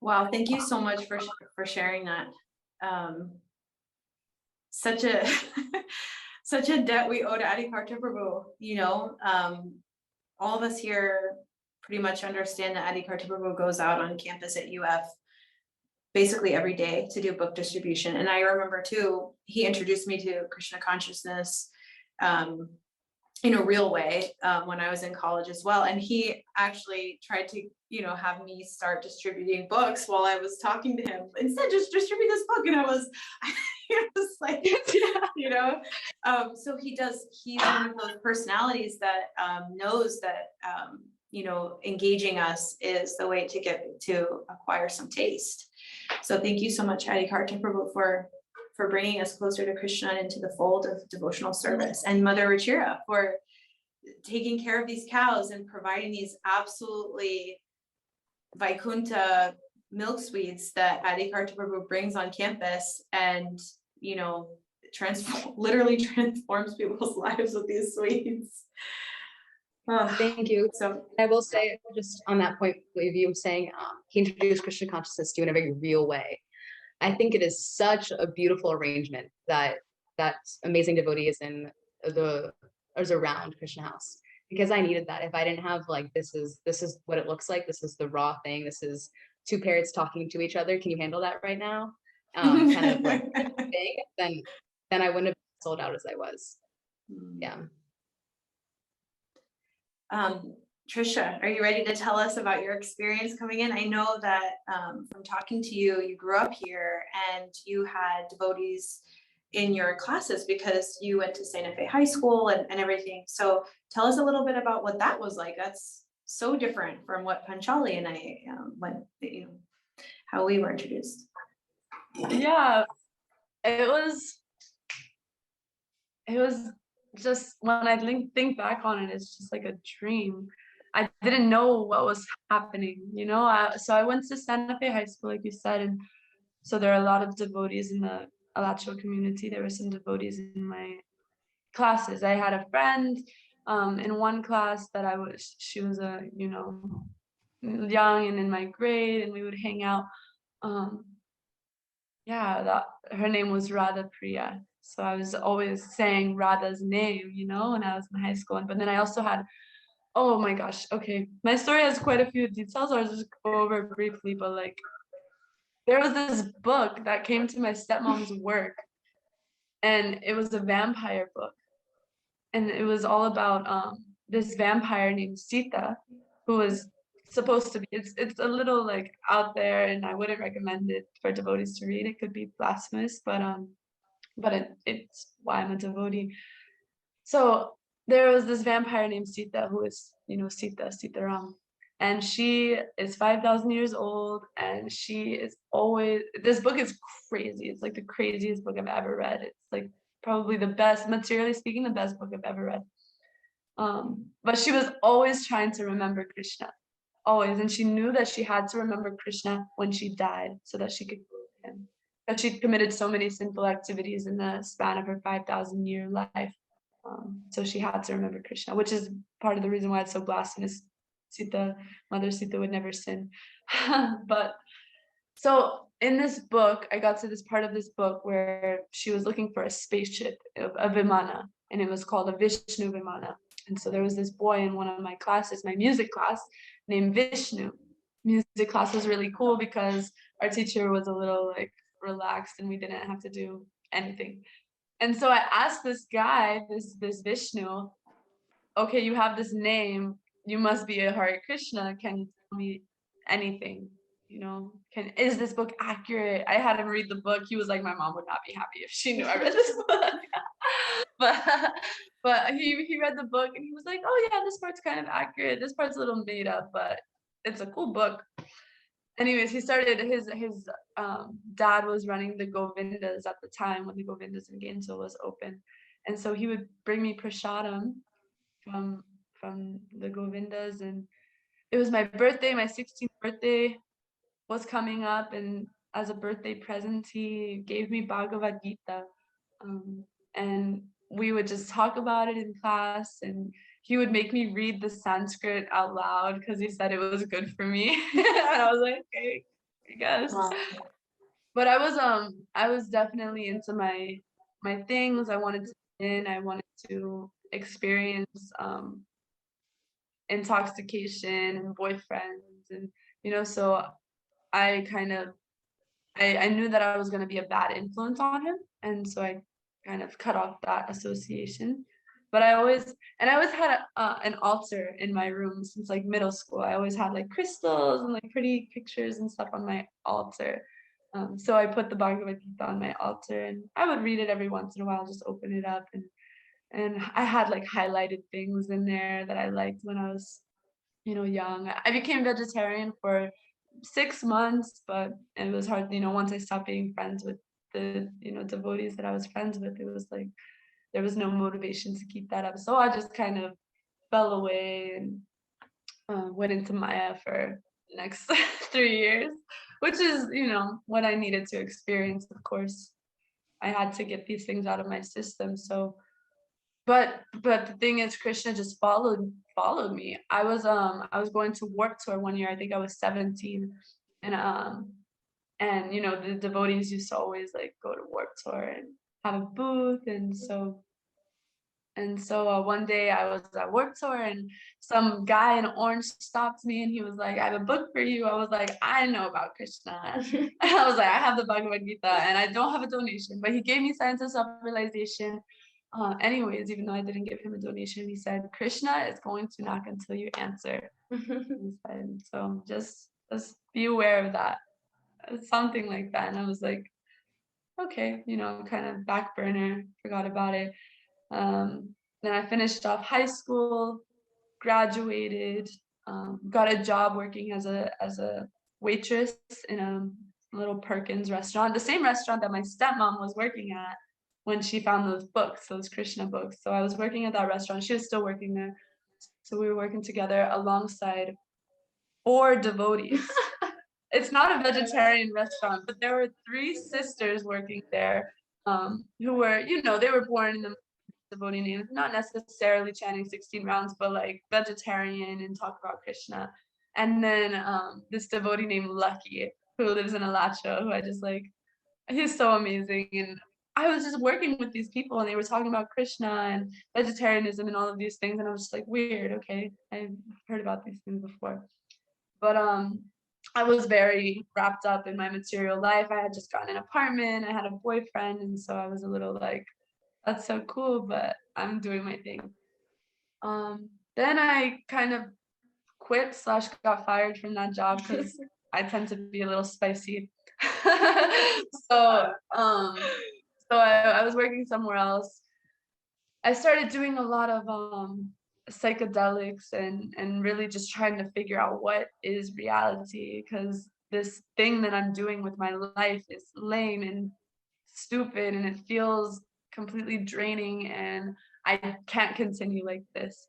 Wow, thank you so much for sharing that. Such a such a debt we owe to Adi Karta Prabhu. You know, all of us here pretty much understand that Adi Karta Prabhu goes out on campus at UF basically every day to do book distribution. And I remember too, he introduced me to Krishna consciousness in a real way when I was in college as well. And he actually tried to, you know, have me start distributing books while I was talking to him. Instead, just distribute this book. And I was like, you know, so he's one of those personalities that knows that, you know, engaging us is the way to acquire some taste. So thank you so much, Adi Karta Prabhu, for bringing us closer to Krishna and into the fold of devotional service, and Mother Ruchira for taking care of these cows and providing these absolutely Vaikuntha milk sweets that Adi Karta Prabhu brings on campus, and, you know, literally transforms people's lives with these sweets. Thank you. So I will say, just on that point of you saying he introduced Krishna consciousness to you in a very real way. I think it is such a beautiful arrangement that amazing devotees is around Krishna House, because I needed that. If I didn't have like, this is what it looks like, this is the raw thing, this is two parrots talking to each other, can you handle that right now? Kind of like thing, then I wouldn't have sold out as I was. Yeah. Tricia, are you ready to tell us about your experience coming in? I know that from talking to you, you grew up here and you had devotees in your classes because you went to Santa Fe High School and everything. So tell us a little bit about what that was like. That's so different from what Panchali and I went, how we were introduced. Yeah, it was just, when I think back on it, it's just like a dream. I didn't know what was happening, so I went to Santa Fe High School, like you said, and so there are a lot of devotees in the Alachua community. There were some devotees in my classes. I had a friend in one class that she was young and in my grade, and we would hang out. Her name was Radha Priya. So I was always saying Radha's name, when I was in high school. But then I also had, oh my gosh, okay. My story has quite a few details. I'll just go over it briefly, but like, there was this book that came to my stepmom's work, and it was a vampire book. And it was all about this vampire named Sita, who was supposed to be, it's a little like out there, and I wouldn't recommend it for devotees to read. It could be blasphemous, but it's why I'm a devotee. So there was this vampire named Sita, who is, Sitaram. And she is 5,000 years old, and she is always, this book is crazy. It's like the craziest book I've ever read. It's like probably the best, materially speaking, the best book I've ever read. But she was always trying to remember Krishna, always. And she knew that she had to remember Krishna when she died so that she could go with him. That she'd committed so many sinful activities in the span of her 5,000-year life. So she had to remember Krishna, which is part of the reason why it's so blasphemous. Mother Sita would never sin. But so in this book, I got to this part of this book where she was looking for a spaceship, a Vimana, and it was called a Vishnu Vimana. And so there was this boy in one of my classes, my music class, named Vishnu. Music class was really cool because our teacher was a little like relaxed and we didn't have to do anything. And so I asked this guy, this Vishnu, okay, you have this name, you must be a Hare Krishna. Can you tell me anything? Is this book accurate? I had him read the book. He was like, my mom would not be happy if she knew I read this book. but he read the book and he was like, oh yeah, this part's kind of accurate. This part's a little made up, but it's a cool book. Anyways, he started, his dad was running the Govindas at the time when the Govindas in Gainesville was open. And so he would bring me prasadam from the Govindas, and it was my birthday, my 16th birthday was coming up, and as a birthday present, he gave me Bhagavad Gita, and we would just talk about it in class, and he would make me read the Sanskrit out loud because he said it was good for me. And I was like, okay, I guess. Wow. But I was definitely into my things. I wanted to experience intoxication and boyfriends, and so I kind of I knew that I was going to be a bad influence on him, and so I kind of cut off that association. But I always had an altar in my room since like middle school. I always had like crystals and like pretty pictures and stuff on my altar. So I put the Bhagavad Gita on my altar, and I would read it every once in a while, just open it up, and I had like highlighted things in there that I liked when I was, young. I became vegetarian for 6 months, but it was hard, once I stopped being friends with the, devotees that I was friends with, it was like, there was no motivation to keep that up. So I just kind of fell away and went into Maya for the next 3 years, which is, what I needed to experience, of course. I had to get these things out of my system. So but the thing is, Krishna just followed me. I was going to Warped Tour one year. I think I was 17, and the devotees used to always like go to Warped Tour and have a booth, and so one day I was at Warped Tour, and some guy in orange stopped me, and he was like, I have a book for you. I was like, I know about Krishna. I was like, I have the Bhagavad Gita and I don't have a donation, but he gave me Science of Self-Realization. Anyways, even though I didn't give him a donation, he said, Krishna is going to knock until you answer. So just be aware of that. Something like that. And I was like, okay, kind of back burner, forgot about it. Then I finished off high school, graduated, got a job working as a waitress in a little Perkins restaurant, the same restaurant that my stepmom was working at when she found those books, those Krishna books. So I was working at that restaurant. She was still working there. So we were working together alongside 4 devotees. It's not a vegetarian restaurant, but there were 3 sisters working there, who were, they were born in the devotee name, not necessarily chanting 16 rounds, but like vegetarian and talk about Krishna. And then this devotee named Lucky, who lives in Alachua, who I just like, he's so amazing. And I was just working with these people and they were talking about Krishna and vegetarianism and all of these things. And I was just like, weird, okay, I've heard about these things before. But I was very wrapped up in my material life. I had just gotten an apartment, I had a boyfriend, and so I was a little like, that's so cool, but I'm doing my thing. Then I kind of quit / got fired from that job because I tend to be a little spicy. So I was working somewhere else. I started doing a lot of psychedelics and really just trying to figure out what is reality, because this thing that I'm doing with my life is lame and stupid and it feels completely draining and I can't continue like this.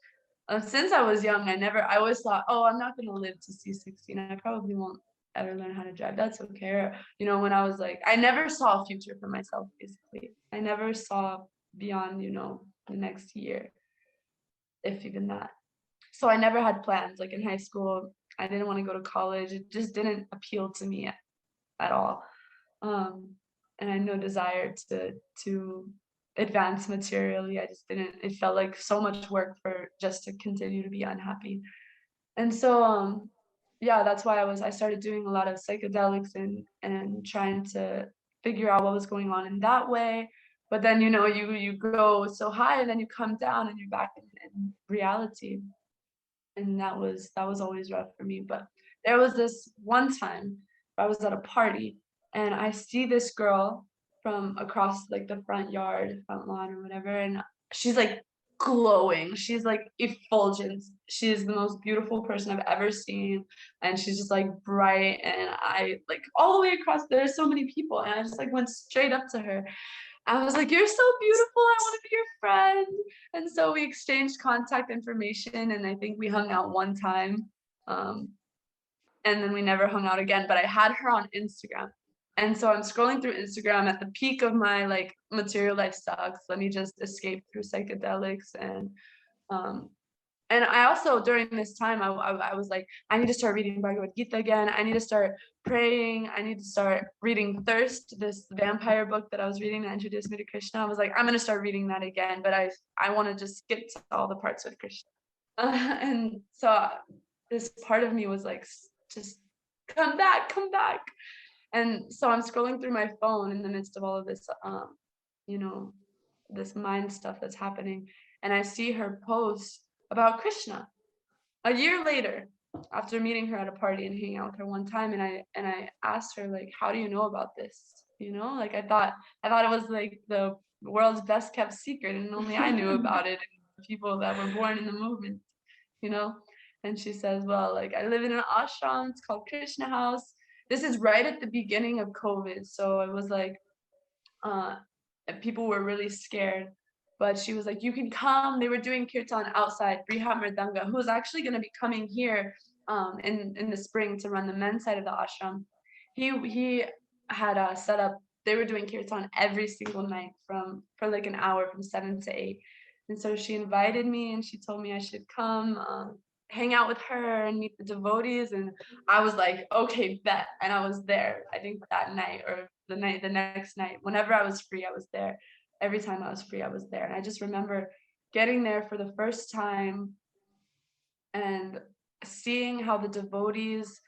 Since I was young, I always thought, oh, I'm not going to live to see 16. I probably won't ever learn how to drive. That's okay. Or, when I was like, I never saw a future for myself, basically. I never saw beyond, the next year, if even that. So I never had plans. Like in high school, I didn't want to go to college. It just didn't appeal to me at all. And I had no desire to advance materially. I just didn't. It felt like so much work for just to continue to be unhappy. And so yeah, that's why I started doing a lot of psychedelics and trying to figure out what was going on in that way. But then you go so high and then you come down and you're back in reality. And that was always rough for me. But there was this one time I was at a party and I see this girl from across like the front lawn or whatever, and she's like glowing. She's like effulgent. She's the most beautiful person I've ever seen, and she's just like bright. And I like all the way across. There's so many people, and I just like went straight up to her. I was like, "You're so beautiful. I want to be your friend." And so we exchanged contact information, and I think we hung out one time. And then we never hung out again, but I had her on Instagram. And so I'm scrolling through Instagram at the peak of my like material life sucks. Let me just escape through psychedelics. And I also, during this time, I was like, I need to start reading Bhagavad Gita again. I need to start praying. I need to start reading Thirst, this vampire book that I was reading that introduced me to Krishna. I was like, I'm going to start reading that again, but I want to just skip to all the parts with Krishna. And so this part of me was like, just come back. And so I'm scrolling through my phone in the midst of all of this, this mind stuff that's happening. And I see her post about Krishna a year later, after meeting her at a party and hanging out with her one time. And I asked her, like, how do you know about this? Like I thought it was like the world's best kept secret and only I knew about it, and people that were born in the movement, And she says, well, like I live in an ashram, it's called Krishna House. This is right at the beginning of COVID. So it was like, people were really scared. But she was like, you can come. They were doing kirtan outside. Brihat Mridanga, who was actually going to be coming here in the spring to run the men's side of the ashram. He had set up, they were doing kirtan every single night for like an hour from 7 to 8. And so she invited me and she told me I should come hang out with her and meet the devotees. And I was like, okay, bet. And I was there, I think that night or the next night, whenever I was free, I was there. Every time I was free, I was there. And I just remember getting there for the first time and seeing how the devotees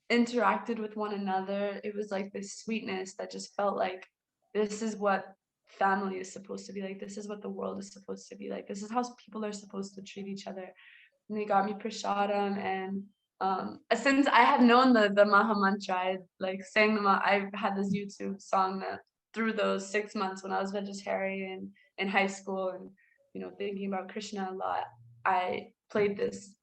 interacted with one another. It was like this sweetness that just felt like this is what family is supposed to be like. This is what the world is supposed to be like. This is how people are supposed to treat each other. And they got me prasadam. And since I had known the Maha Mantra, I like sang them. I had this YouTube song that through those 6 months when I was vegetarian in high school and, thinking about Krishna a lot, I played this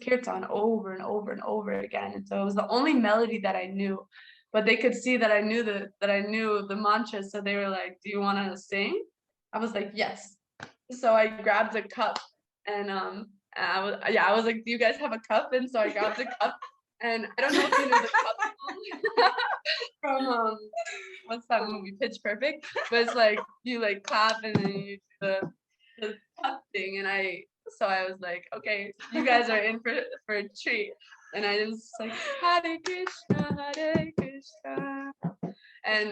kirtan over and over and over again. And so it was the only melody that I knew, but they could see that I knew the mantra. So they were like, "Do you want to sing?" I was like, "Yes." So I grabbed a cup and I was like, "Do you guys have a cup?" And so I grabbed a cup, and I don't know if you know the cup song from what's that movie, Pitch Perfect? But it's like you like clap and then you do the cup thing, and I was like, okay, you guys are in for a treat. And I was like, Hare Krishna, Hare Krishna. And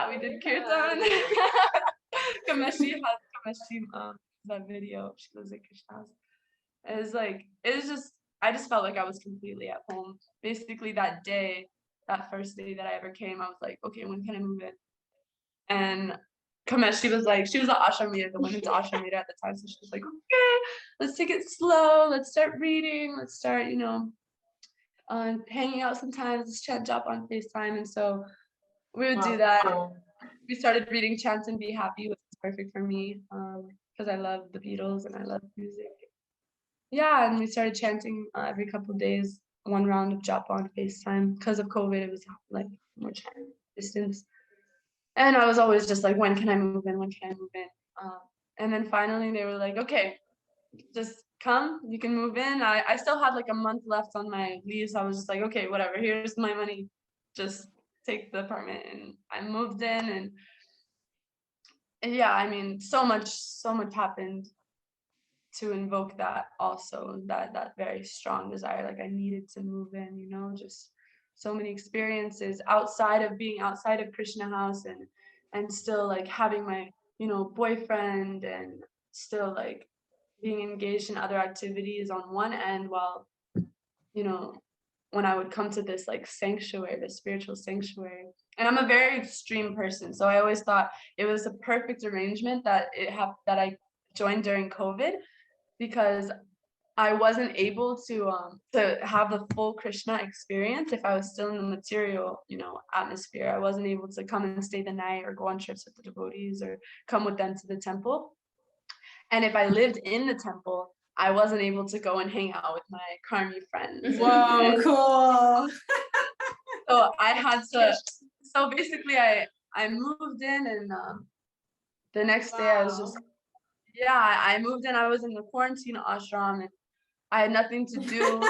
we did kirtan. Kameshi that video. She lives at Krishna House. I just felt like I was completely at home. Basically that day, that first day that I ever came, I was like, okay, when can I move in? And Kameshi was like, she was the ashram leader, the women's ashram leader at the time. So she was like, okay, let's take it slow. Let's start reading. Let's start, hanging out sometimes. Let's chat up on FaceTime. And so we would do that. Cool. We started reading Chant and Be Happy, which is perfect for me because I love the Beatles and I love music. Yeah, and we started chanting every couple of days, one round of japa on FaceTime. Because of COVID, it was like more distance. And I was always just like, when can I move in? When can I move in? And then finally they were like, okay, just come, you can move in. I still had like a month left on my lease. I was just like, okay, whatever, here's my money. Just take the apartment. And I moved in and yeah, I mean, so much happened to invoke that also, that very strong desire. Like I needed to move in, just so many experiences outside of Krishna House and still like having my, boyfriend and still like being engaged in other activities on one end while, when I would come to this like sanctuary, this spiritual sanctuary. And I'm a very extreme person. So I always thought it was a perfect arrangement that I joined during COVID, because I wasn't able to have the full Krishna experience if I was still in the material, atmosphere. I wasn't able to come and stay the night or go on trips with the devotees or come with them to the temple. And if I lived in the temple, I wasn't able to go and hang out with my Karmi friends. Whoa, cool. So I had to. So basically, I moved in, and the next day I was just. Yeah, I moved in. I was in the quarantine ashram, and I had nothing to do.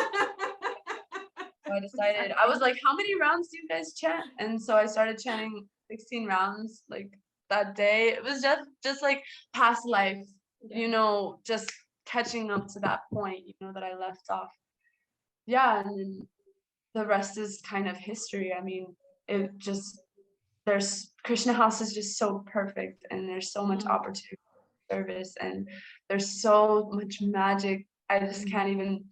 So I decided, I was like, how many rounds do you guys chant? And so I started chanting 16 rounds like that day. It was just like past life, just catching up to that point, that I left off. Yeah, and then the rest is kind of history. I mean, Krishna House is just so perfect, and there's so much opportunity service, and there's so much magic. I just can't even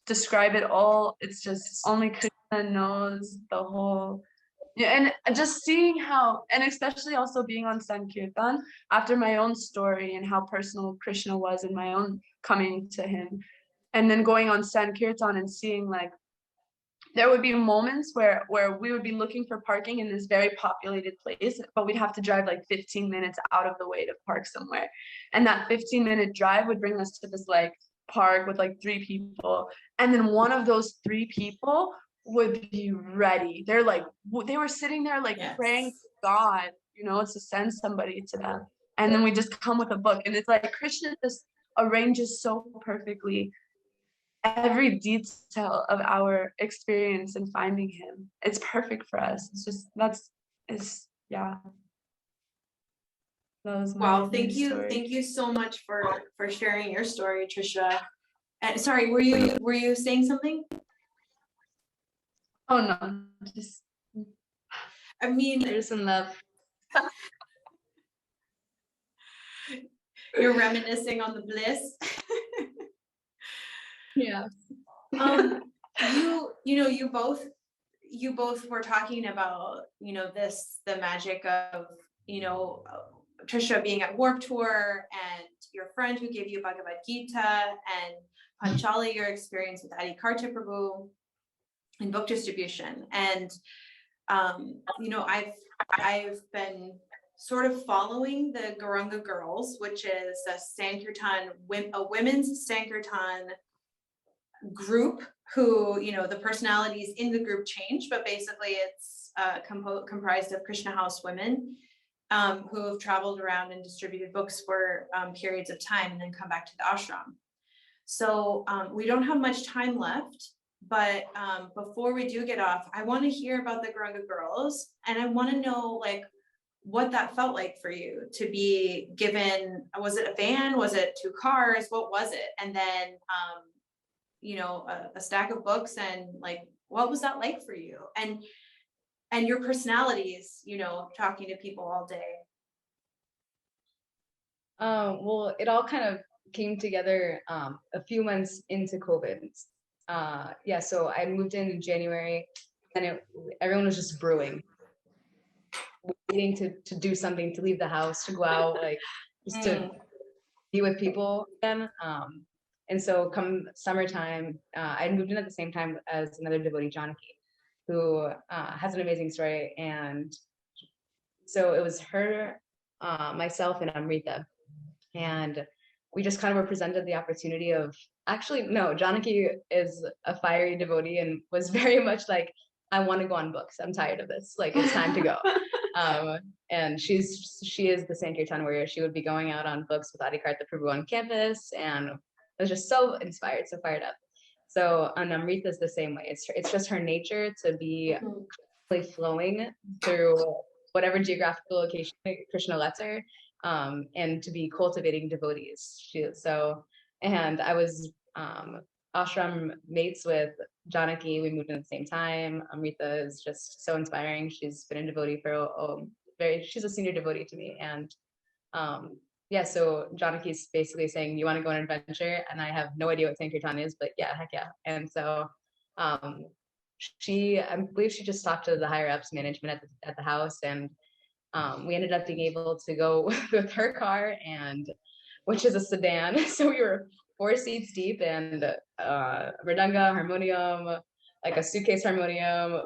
describe it all. It's just only Krishna knows the whole. Yeah, and just seeing how, and especially also being on Sankirtan after my own story and how personal Krishna was in my own coming to him, and then going on Sankirtan and seeing like there would be moments where we would be looking for parking in this very populated place, but we'd have to drive like 15 minutes out of the way to park somewhere. And that 15-minute drive would bring us to this like park with like 3 people. And then one of those 3 people would be ready. They were sitting there like praying to God, to send somebody to them. And then we just come with a book. And it's like Krishna just arranges so perfectly every detail of our experience in finding him. It's perfect for us. It's just yeah. Wow, thank you so much for sharing your story, Tricia. And sorry, were you saying something? Oh no, just I mean, you're just in love. You're reminiscing on the bliss. Yeah. You both were talking about, the magic of, Tricia being at Warped Tour, and your friend who gave you Bhagavad Gita, and Panchali, your experience with Adi Karta Prabhu and book distribution. And You know, I've been sort of following the Gauranga Girls, which is a Sankirtan, a women's Sankirtan group who, you know, the personalities in the group change, but basically it's comprised of Krishna House women who have traveled around and distributed books for periods of time and then come back to the ashram. So we don't have much time left, but before we do get off, I want to hear about the Gauranga Girls, and I want to know like what that felt like for you to be given. Was it a van? Was it 2 cars? What was it? And then you know, a stack of books, and like what was that like for you? And your personalities, you know, talking to people all day. Well, it all kind of came together a few months into COVID. Yeah, so I moved in January, and everyone was just brewing, waiting to do something, to leave the house, to go out, like just to be with people again. And so come summertime, I moved in at the same time as another devotee, Janaki, who has an amazing story. And so it was her, myself, and Amrita. And we just kind of were presented the opportunity of, actually, no, Janaki is a fiery devotee and was very much like, I want to go on books. I'm tired of this. Like, it's time to go. And she is the Sankirtan warrior. She would be going out on books with Adikarta Prabhu on campus, and I was just so inspired, so fired up. So Amrita is the same way. It's just her nature to be flowing through whatever geographical location Krishna lets her, and to be cultivating devotees. And I was ashram mates with Janaki. We moved in at the same time. Amrita is just so inspiring. She's been a devotee for she's a senior devotee to me. And yeah, so Janaki's basically saying, you want to go on an adventure? And I have no idea what Sankirtan is, but yeah, heck yeah. And so I believe she just talked to the higher ups management at the house, and we ended up being able to go with her car, which is a sedan. So we were 4 seats deep, and mridanga, harmonium, like a suitcase harmonium,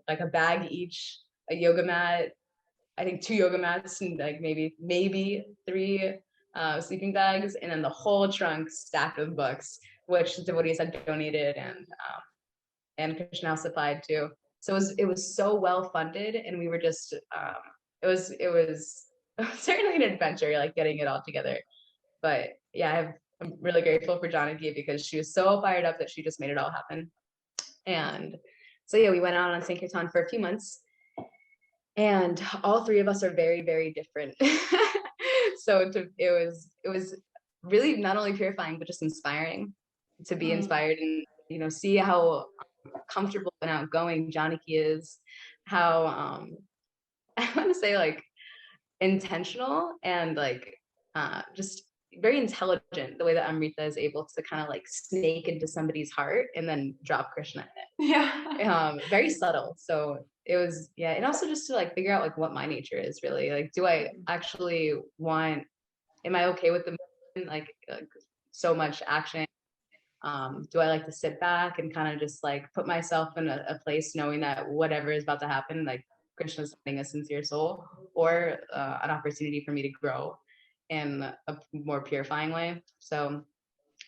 like a bag each, a yoga mat, I think 2 yoga mats, and like maybe 3 sleeping bags, and then the whole trunk stacked with books, which devotees had donated, and Krishna House supplied too. So it was so well funded, and we were just it was certainly an adventure, like getting it all together. But yeah, I'm really grateful for Janaki because she was so fired up that she just made it all happen. And so yeah, we went out on Sankirtan for a few months. And all 3 of us are very, very different. So it was really not only purifying, but just inspiring to be inspired and, you know, see how comfortable and outgoing Janaki is, how I want to say like intentional and like just very intelligent, the way that Amrita is able to kind of like snake into somebody's heart and then drop Krishna in it. Yeah. Very subtle. So it was, yeah. And also just to like figure out like what my nature is really, like, do I actually am I okay with the movement, like so much action? Do I like to sit back and kind of just like put myself in a place knowing that whatever is about to happen, like Krishna's sending a sincere soul, or an opportunity for me to grow in a more purifying way. So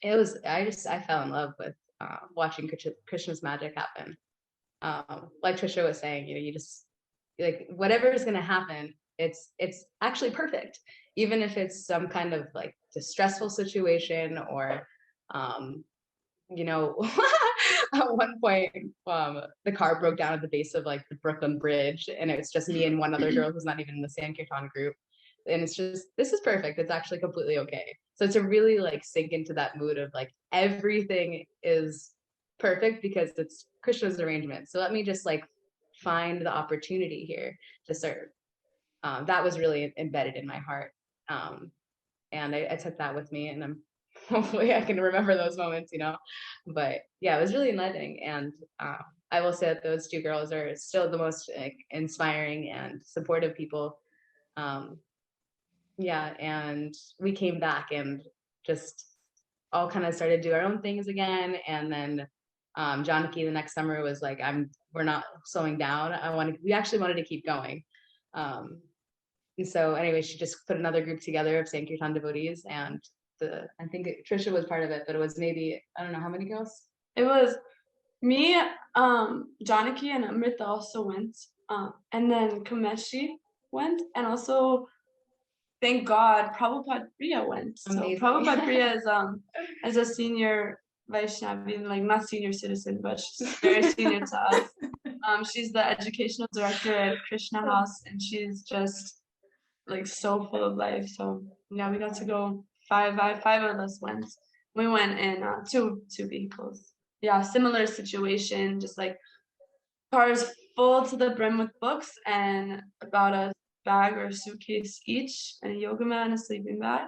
it was, I fell in love with watching Krishna's magic happen. Like Tricia was saying, you know, you just like whatever is going to happen, it's actually perfect, even if it's some kind of like distressful situation, or you know, at one point the car broke down at the base of like the Brooklyn Bridge, and it's just me and one other girl who's not even in the Sankirtan group, and it's just, this is perfect, it's actually completely okay. So to really like sink into that mood of like everything is perfect because it's Krishna's arrangement, so let me just like find the opportunity here to serve. That was really embedded in my heart, and I took that with me, and hopefully I can remember those moments, you know. But yeah, it was really enlightening, and I will say that those 2 girls are still the most inspiring and supportive people. Yeah, and we came back and just all kind of started to do our own things again, and then Janaki the next summer was like, I'm we're not slowing down. We actually wanted to keep going. And so anyway, she just put another group together of Sankirtan devotees, and I think Tricia was part of it, but it was maybe, I don't know how many girls. It was me, Janaki and Amrita also went, and then Kameshi went, and also, thank God, Prabhupada Priya went. Amazing. So Prabhupada Priya is as a senior Vaishnavi, like not senior citizen, but she's very senior to us. She's the educational director at Krishna House, and she's just like so full of life. So yeah, we got to go. Five of us went. We went in two vehicles. Yeah, similar situation, just like cars full to the brim with books and about a bag or a suitcase each, and a yoga mat and a sleeping bag.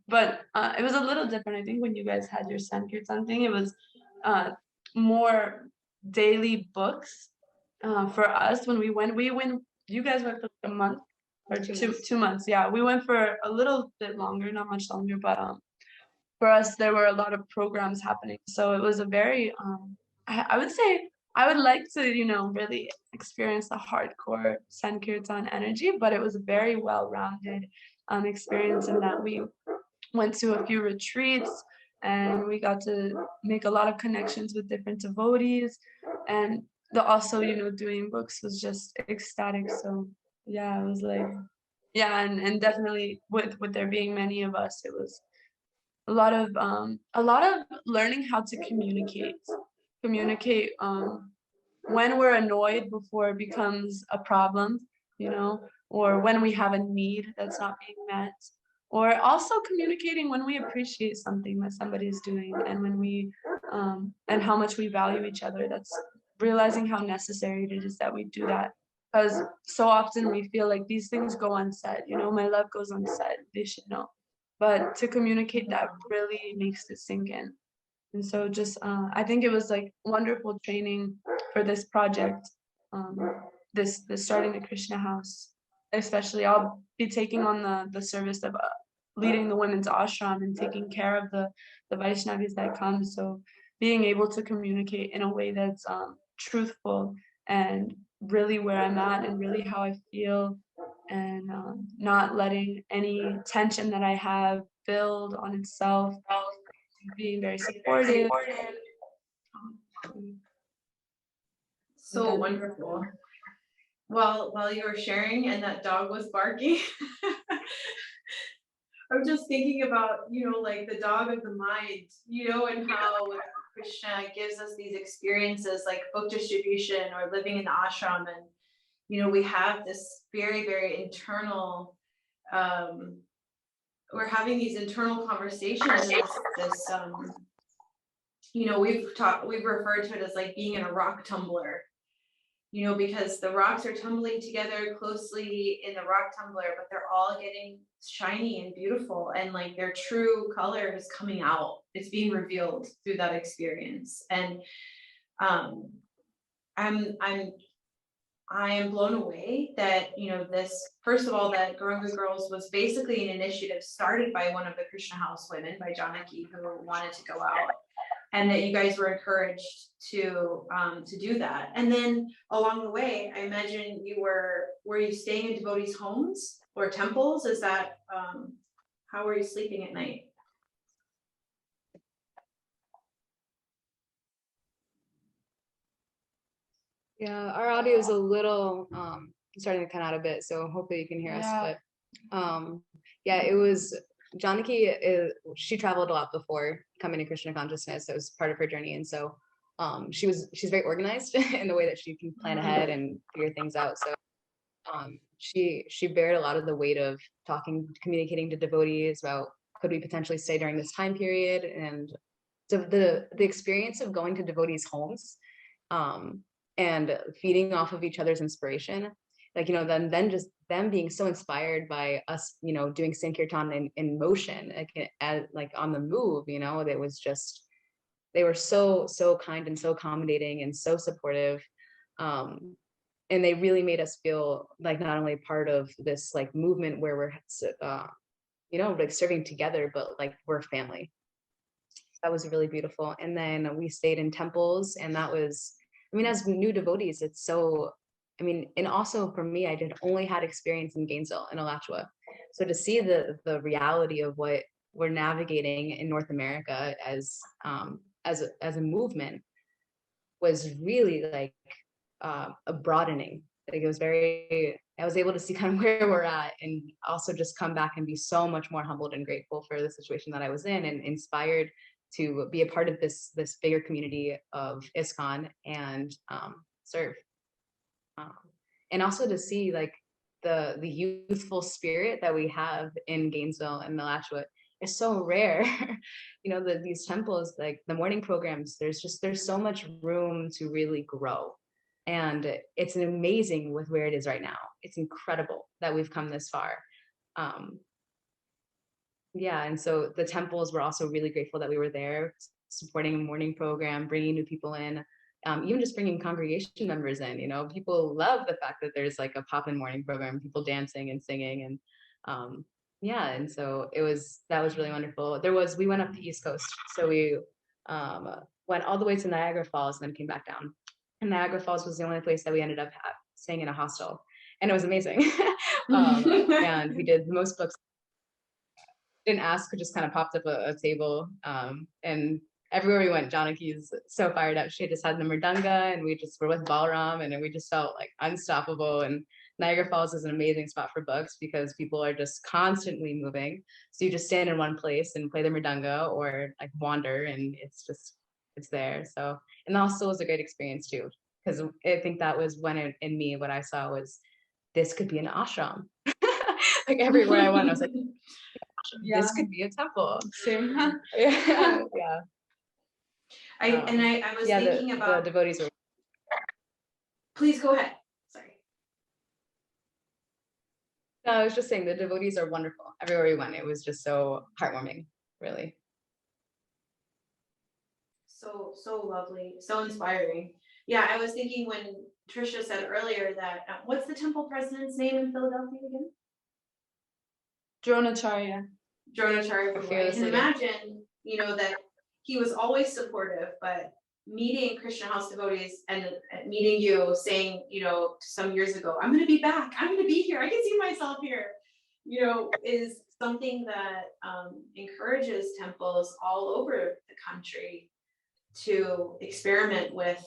But it was a little different. I think when you guys had your Sankirtan thing, it was more daily books. For us, when we went, you guys went for a month or 2 months. Yeah, we went for a little bit longer, not much longer, but for us, there were a lot of programs happening. So it was a very, I would say, I would like to, really experience the hardcore Sankirtan energy, but it was a very well-rounded experience in that we went to a few retreats and we got to make a lot of connections with different devotees, and also, doing books was just ecstatic. So yeah, it was like, yeah, and definitely with there being many of us, it was a lot of learning how to communicate when we're annoyed before it becomes a problem, or when we have a need that's not being met, or also communicating when we appreciate something that somebody's doing, and when we and how much we value each other. That's realizing how necessary it is that we do that, because so often we feel like these things go unsaid. My love goes unsaid, they should know. But to communicate that really makes it sink in. And so just I think it was like wonderful training for this project, this starting the Krishna House. Especially, I'll be taking on the service of leading the women's ashram and taking care of the Vaishnavis that come. So being able to communicate in a way that's truthful and really where I'm at and really how I feel, and not letting any tension that I have build on itself, being very supportive. So wonderful. While you were sharing and that dog was barking, I'm just thinking about, like the dog of the mind, and how Krishna gives us these experiences like book distribution or living in the ashram. And, we have this very, very internal, we're having these internal conversations. We've referred to it as like being in a rock tumbler, because the rocks are tumbling together closely in the rock tumbler, but they're all getting shiny and beautiful, and like their true color is coming out. It's being revealed through that experience. And I am blown away that, this, first of all, that Gauranga Girls was basically an initiative started by one of the Krishna House women, by Janaki, who wanted to go out, and that you guys were encouraged to do that. And then along the way, I imagine were you staying in devotees' homes or temples? Is that, how were you sleeping at night? Yeah, our audio is a little starting to cut out a bit, so hopefully you can hear us. But yeah, it was Janaki. She traveled a lot before coming to Krishna consciousness. So it was part of her journey, and so she's very organized in the way that she can plan ahead and figure things out. So she bared a lot of the weight of communicating to devotees about, could we potentially stay during this time period, and the experience of going to devotees' homes. And feeding off of each other's inspiration, like, then just them being so inspired by us, doing Sankirtan in motion, like on the move, it was just, they were so kind and so accommodating and so supportive. And they really made us feel like not only part of this like movement where we're, like serving together, but like we're family. That was really beautiful. And then we stayed in temples, and that was I mean, as new devotees, it's so, I mean, and also for me, I did only had experience in Gainesville and Alachua. So to see the reality of what we're navigating in North America as a movement was really like a broadening. Like it was I was able to see kind of where we're at, and also just come back and be so much more humbled and grateful for the situation that I was in, and inspired to be a part of this bigger community of ISKCON and serve. And also to see like the youthful spirit that we have in Gainesville and Alachua is so rare. You know, these temples, like the morning programs, there's so much room to really grow. And it's amazing with where it is right now. It's incredible that we've come this far. Yeah, and so the temples, were also really grateful that we were there, supporting a morning program, bringing new people in, even just bringing congregation members in. You know, people love the fact that there's like a pop-in morning program, people dancing and singing, and yeah, and so that was really wonderful. We went up the East Coast, so we went all the way to Niagara Falls and then came back down. And Niagara Falls was the only place that we ended up staying in a hostel, and it was amazing. And we did the most books. Didn't ask, we just kind of popped up a table, and everywhere we went, Janaki's so fired up. She just had the mridanga, and we just were with Balaram, and we just felt like unstoppable. And Niagara Falls is an amazing spot for books because people are just constantly moving. So you just stand in one place and play the mridanga or like wander, and it's there. So, and the hostel was a great experience too, because I think that was when in me, what I saw was this could be an ashram. Like everywhere I went, I was like, this could be a temple. Same. Yeah. I was thinking about the devotees. Please go ahead. Sorry. No, I was just saying the devotees are wonderful. Everywhere we went, it was just so heartwarming, really. So lovely, so inspiring. Yeah, I was thinking when Tricia said earlier that what's the temple president's name in Philadelphia again? Dronacharya. I can imagine, that he was always supportive, but meeting Krishna House devotees and meeting you saying, some years ago, I'm going to be back. I'm going to be here. I can see myself here, is something that encourages temples all over the country to experiment with,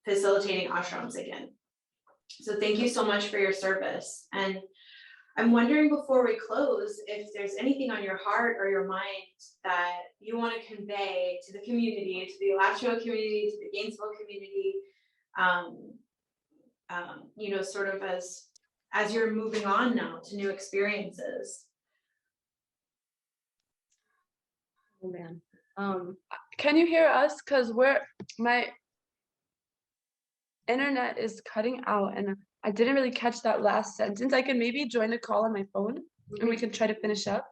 facilitating ashrams again. So thank you so much for your service. And I'm wondering before we close, if there's anything on your heart or your mind that you want to convey to the community, to the Alachua community, to the Gainesville community, sort of as you're moving on now to new experiences. Oh man. Can you hear us? Because my internet is cutting out and I didn't really catch that last sentence. I can maybe join a call on my phone and we can try to finish up.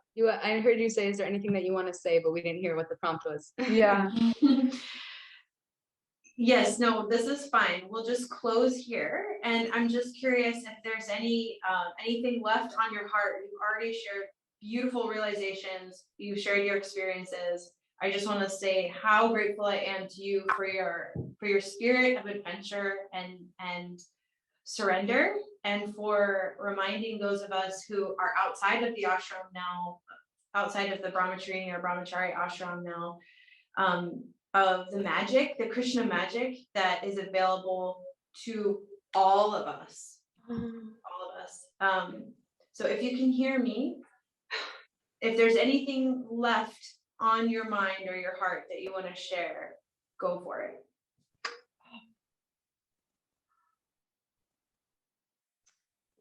I heard you say, is there anything that you want to say, but we didn't hear what the prompt was. Yeah. Yes, no, this is fine. We'll just close here. And I'm just curious if there's anything left on your heart. You've already shared beautiful realizations. You've shared your experiences. I just want to say how grateful I am to you for your spirit of adventure and surrender, and for reminding those of us who are outside of the ashram now, outside of the brahmacharini or brahmachari ashram now, of the magic, the Krishna magic that is available to all of us. So if you can hear me, if there's anything left on your mind or your heart that you want to share, go for it.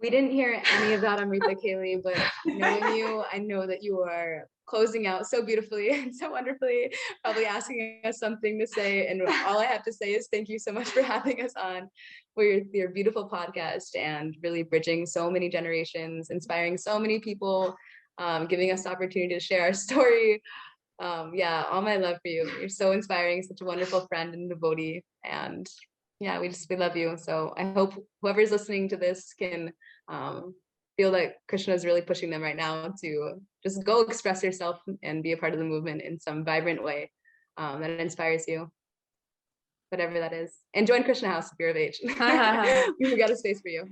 We didn't hear any of that, Amrita-Keli, but knowing you, I know that you are closing out so beautifully and so wonderfully, probably asking us something to say. And all I have to say is thank you so much for having us on for your beautiful podcast and really bridging so many generations, inspiring so many people, giving us the opportunity to share our story. Yeah, all my love for you. You're so inspiring, such a wonderful friend and devotee. And yeah, we love you. So I hope whoever's listening to this can feel that Krishna is really pushing them right now to just go express yourself and be a part of the movement in some vibrant way that inspires you. whatever that is. And join Krishna House if you're of age. We got a space for you.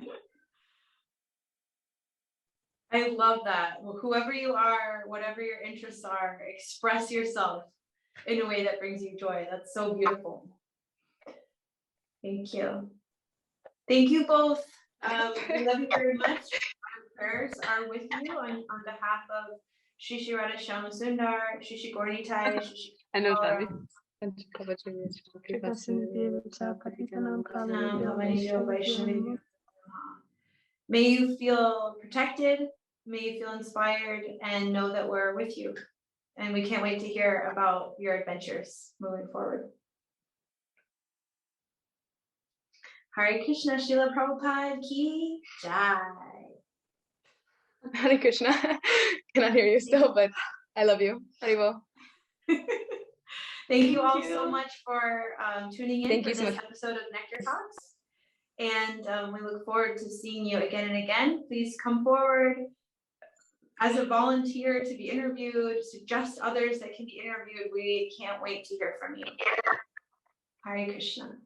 I love that. Well, whoever you are, whatever your interests are, express yourself in a way that brings you joy. That's so beautiful. Thank you. Thank you both. We love you very much. Our prayers are with you on behalf of Shri Shri Radha Shyama Sundar, Shri Shri Gaurnitai, Shri Shri I know Gaura, May you feel protected, may you feel inspired, and know that we're with you. And we can't wait to hear about your adventures moving forward. Hare Krishna, Srila Prabhupada Ki Jai. Hare Krishna. Cannot hear you still, but I love you. Haribol. Thank you all so much for tuning in for you so this much. episode of Nectar Talks. And we look forward to seeing you again and again. Please come forward as a volunteer to be interviewed, suggest others that can be interviewed. We can't wait to hear from you. Hare Krishna.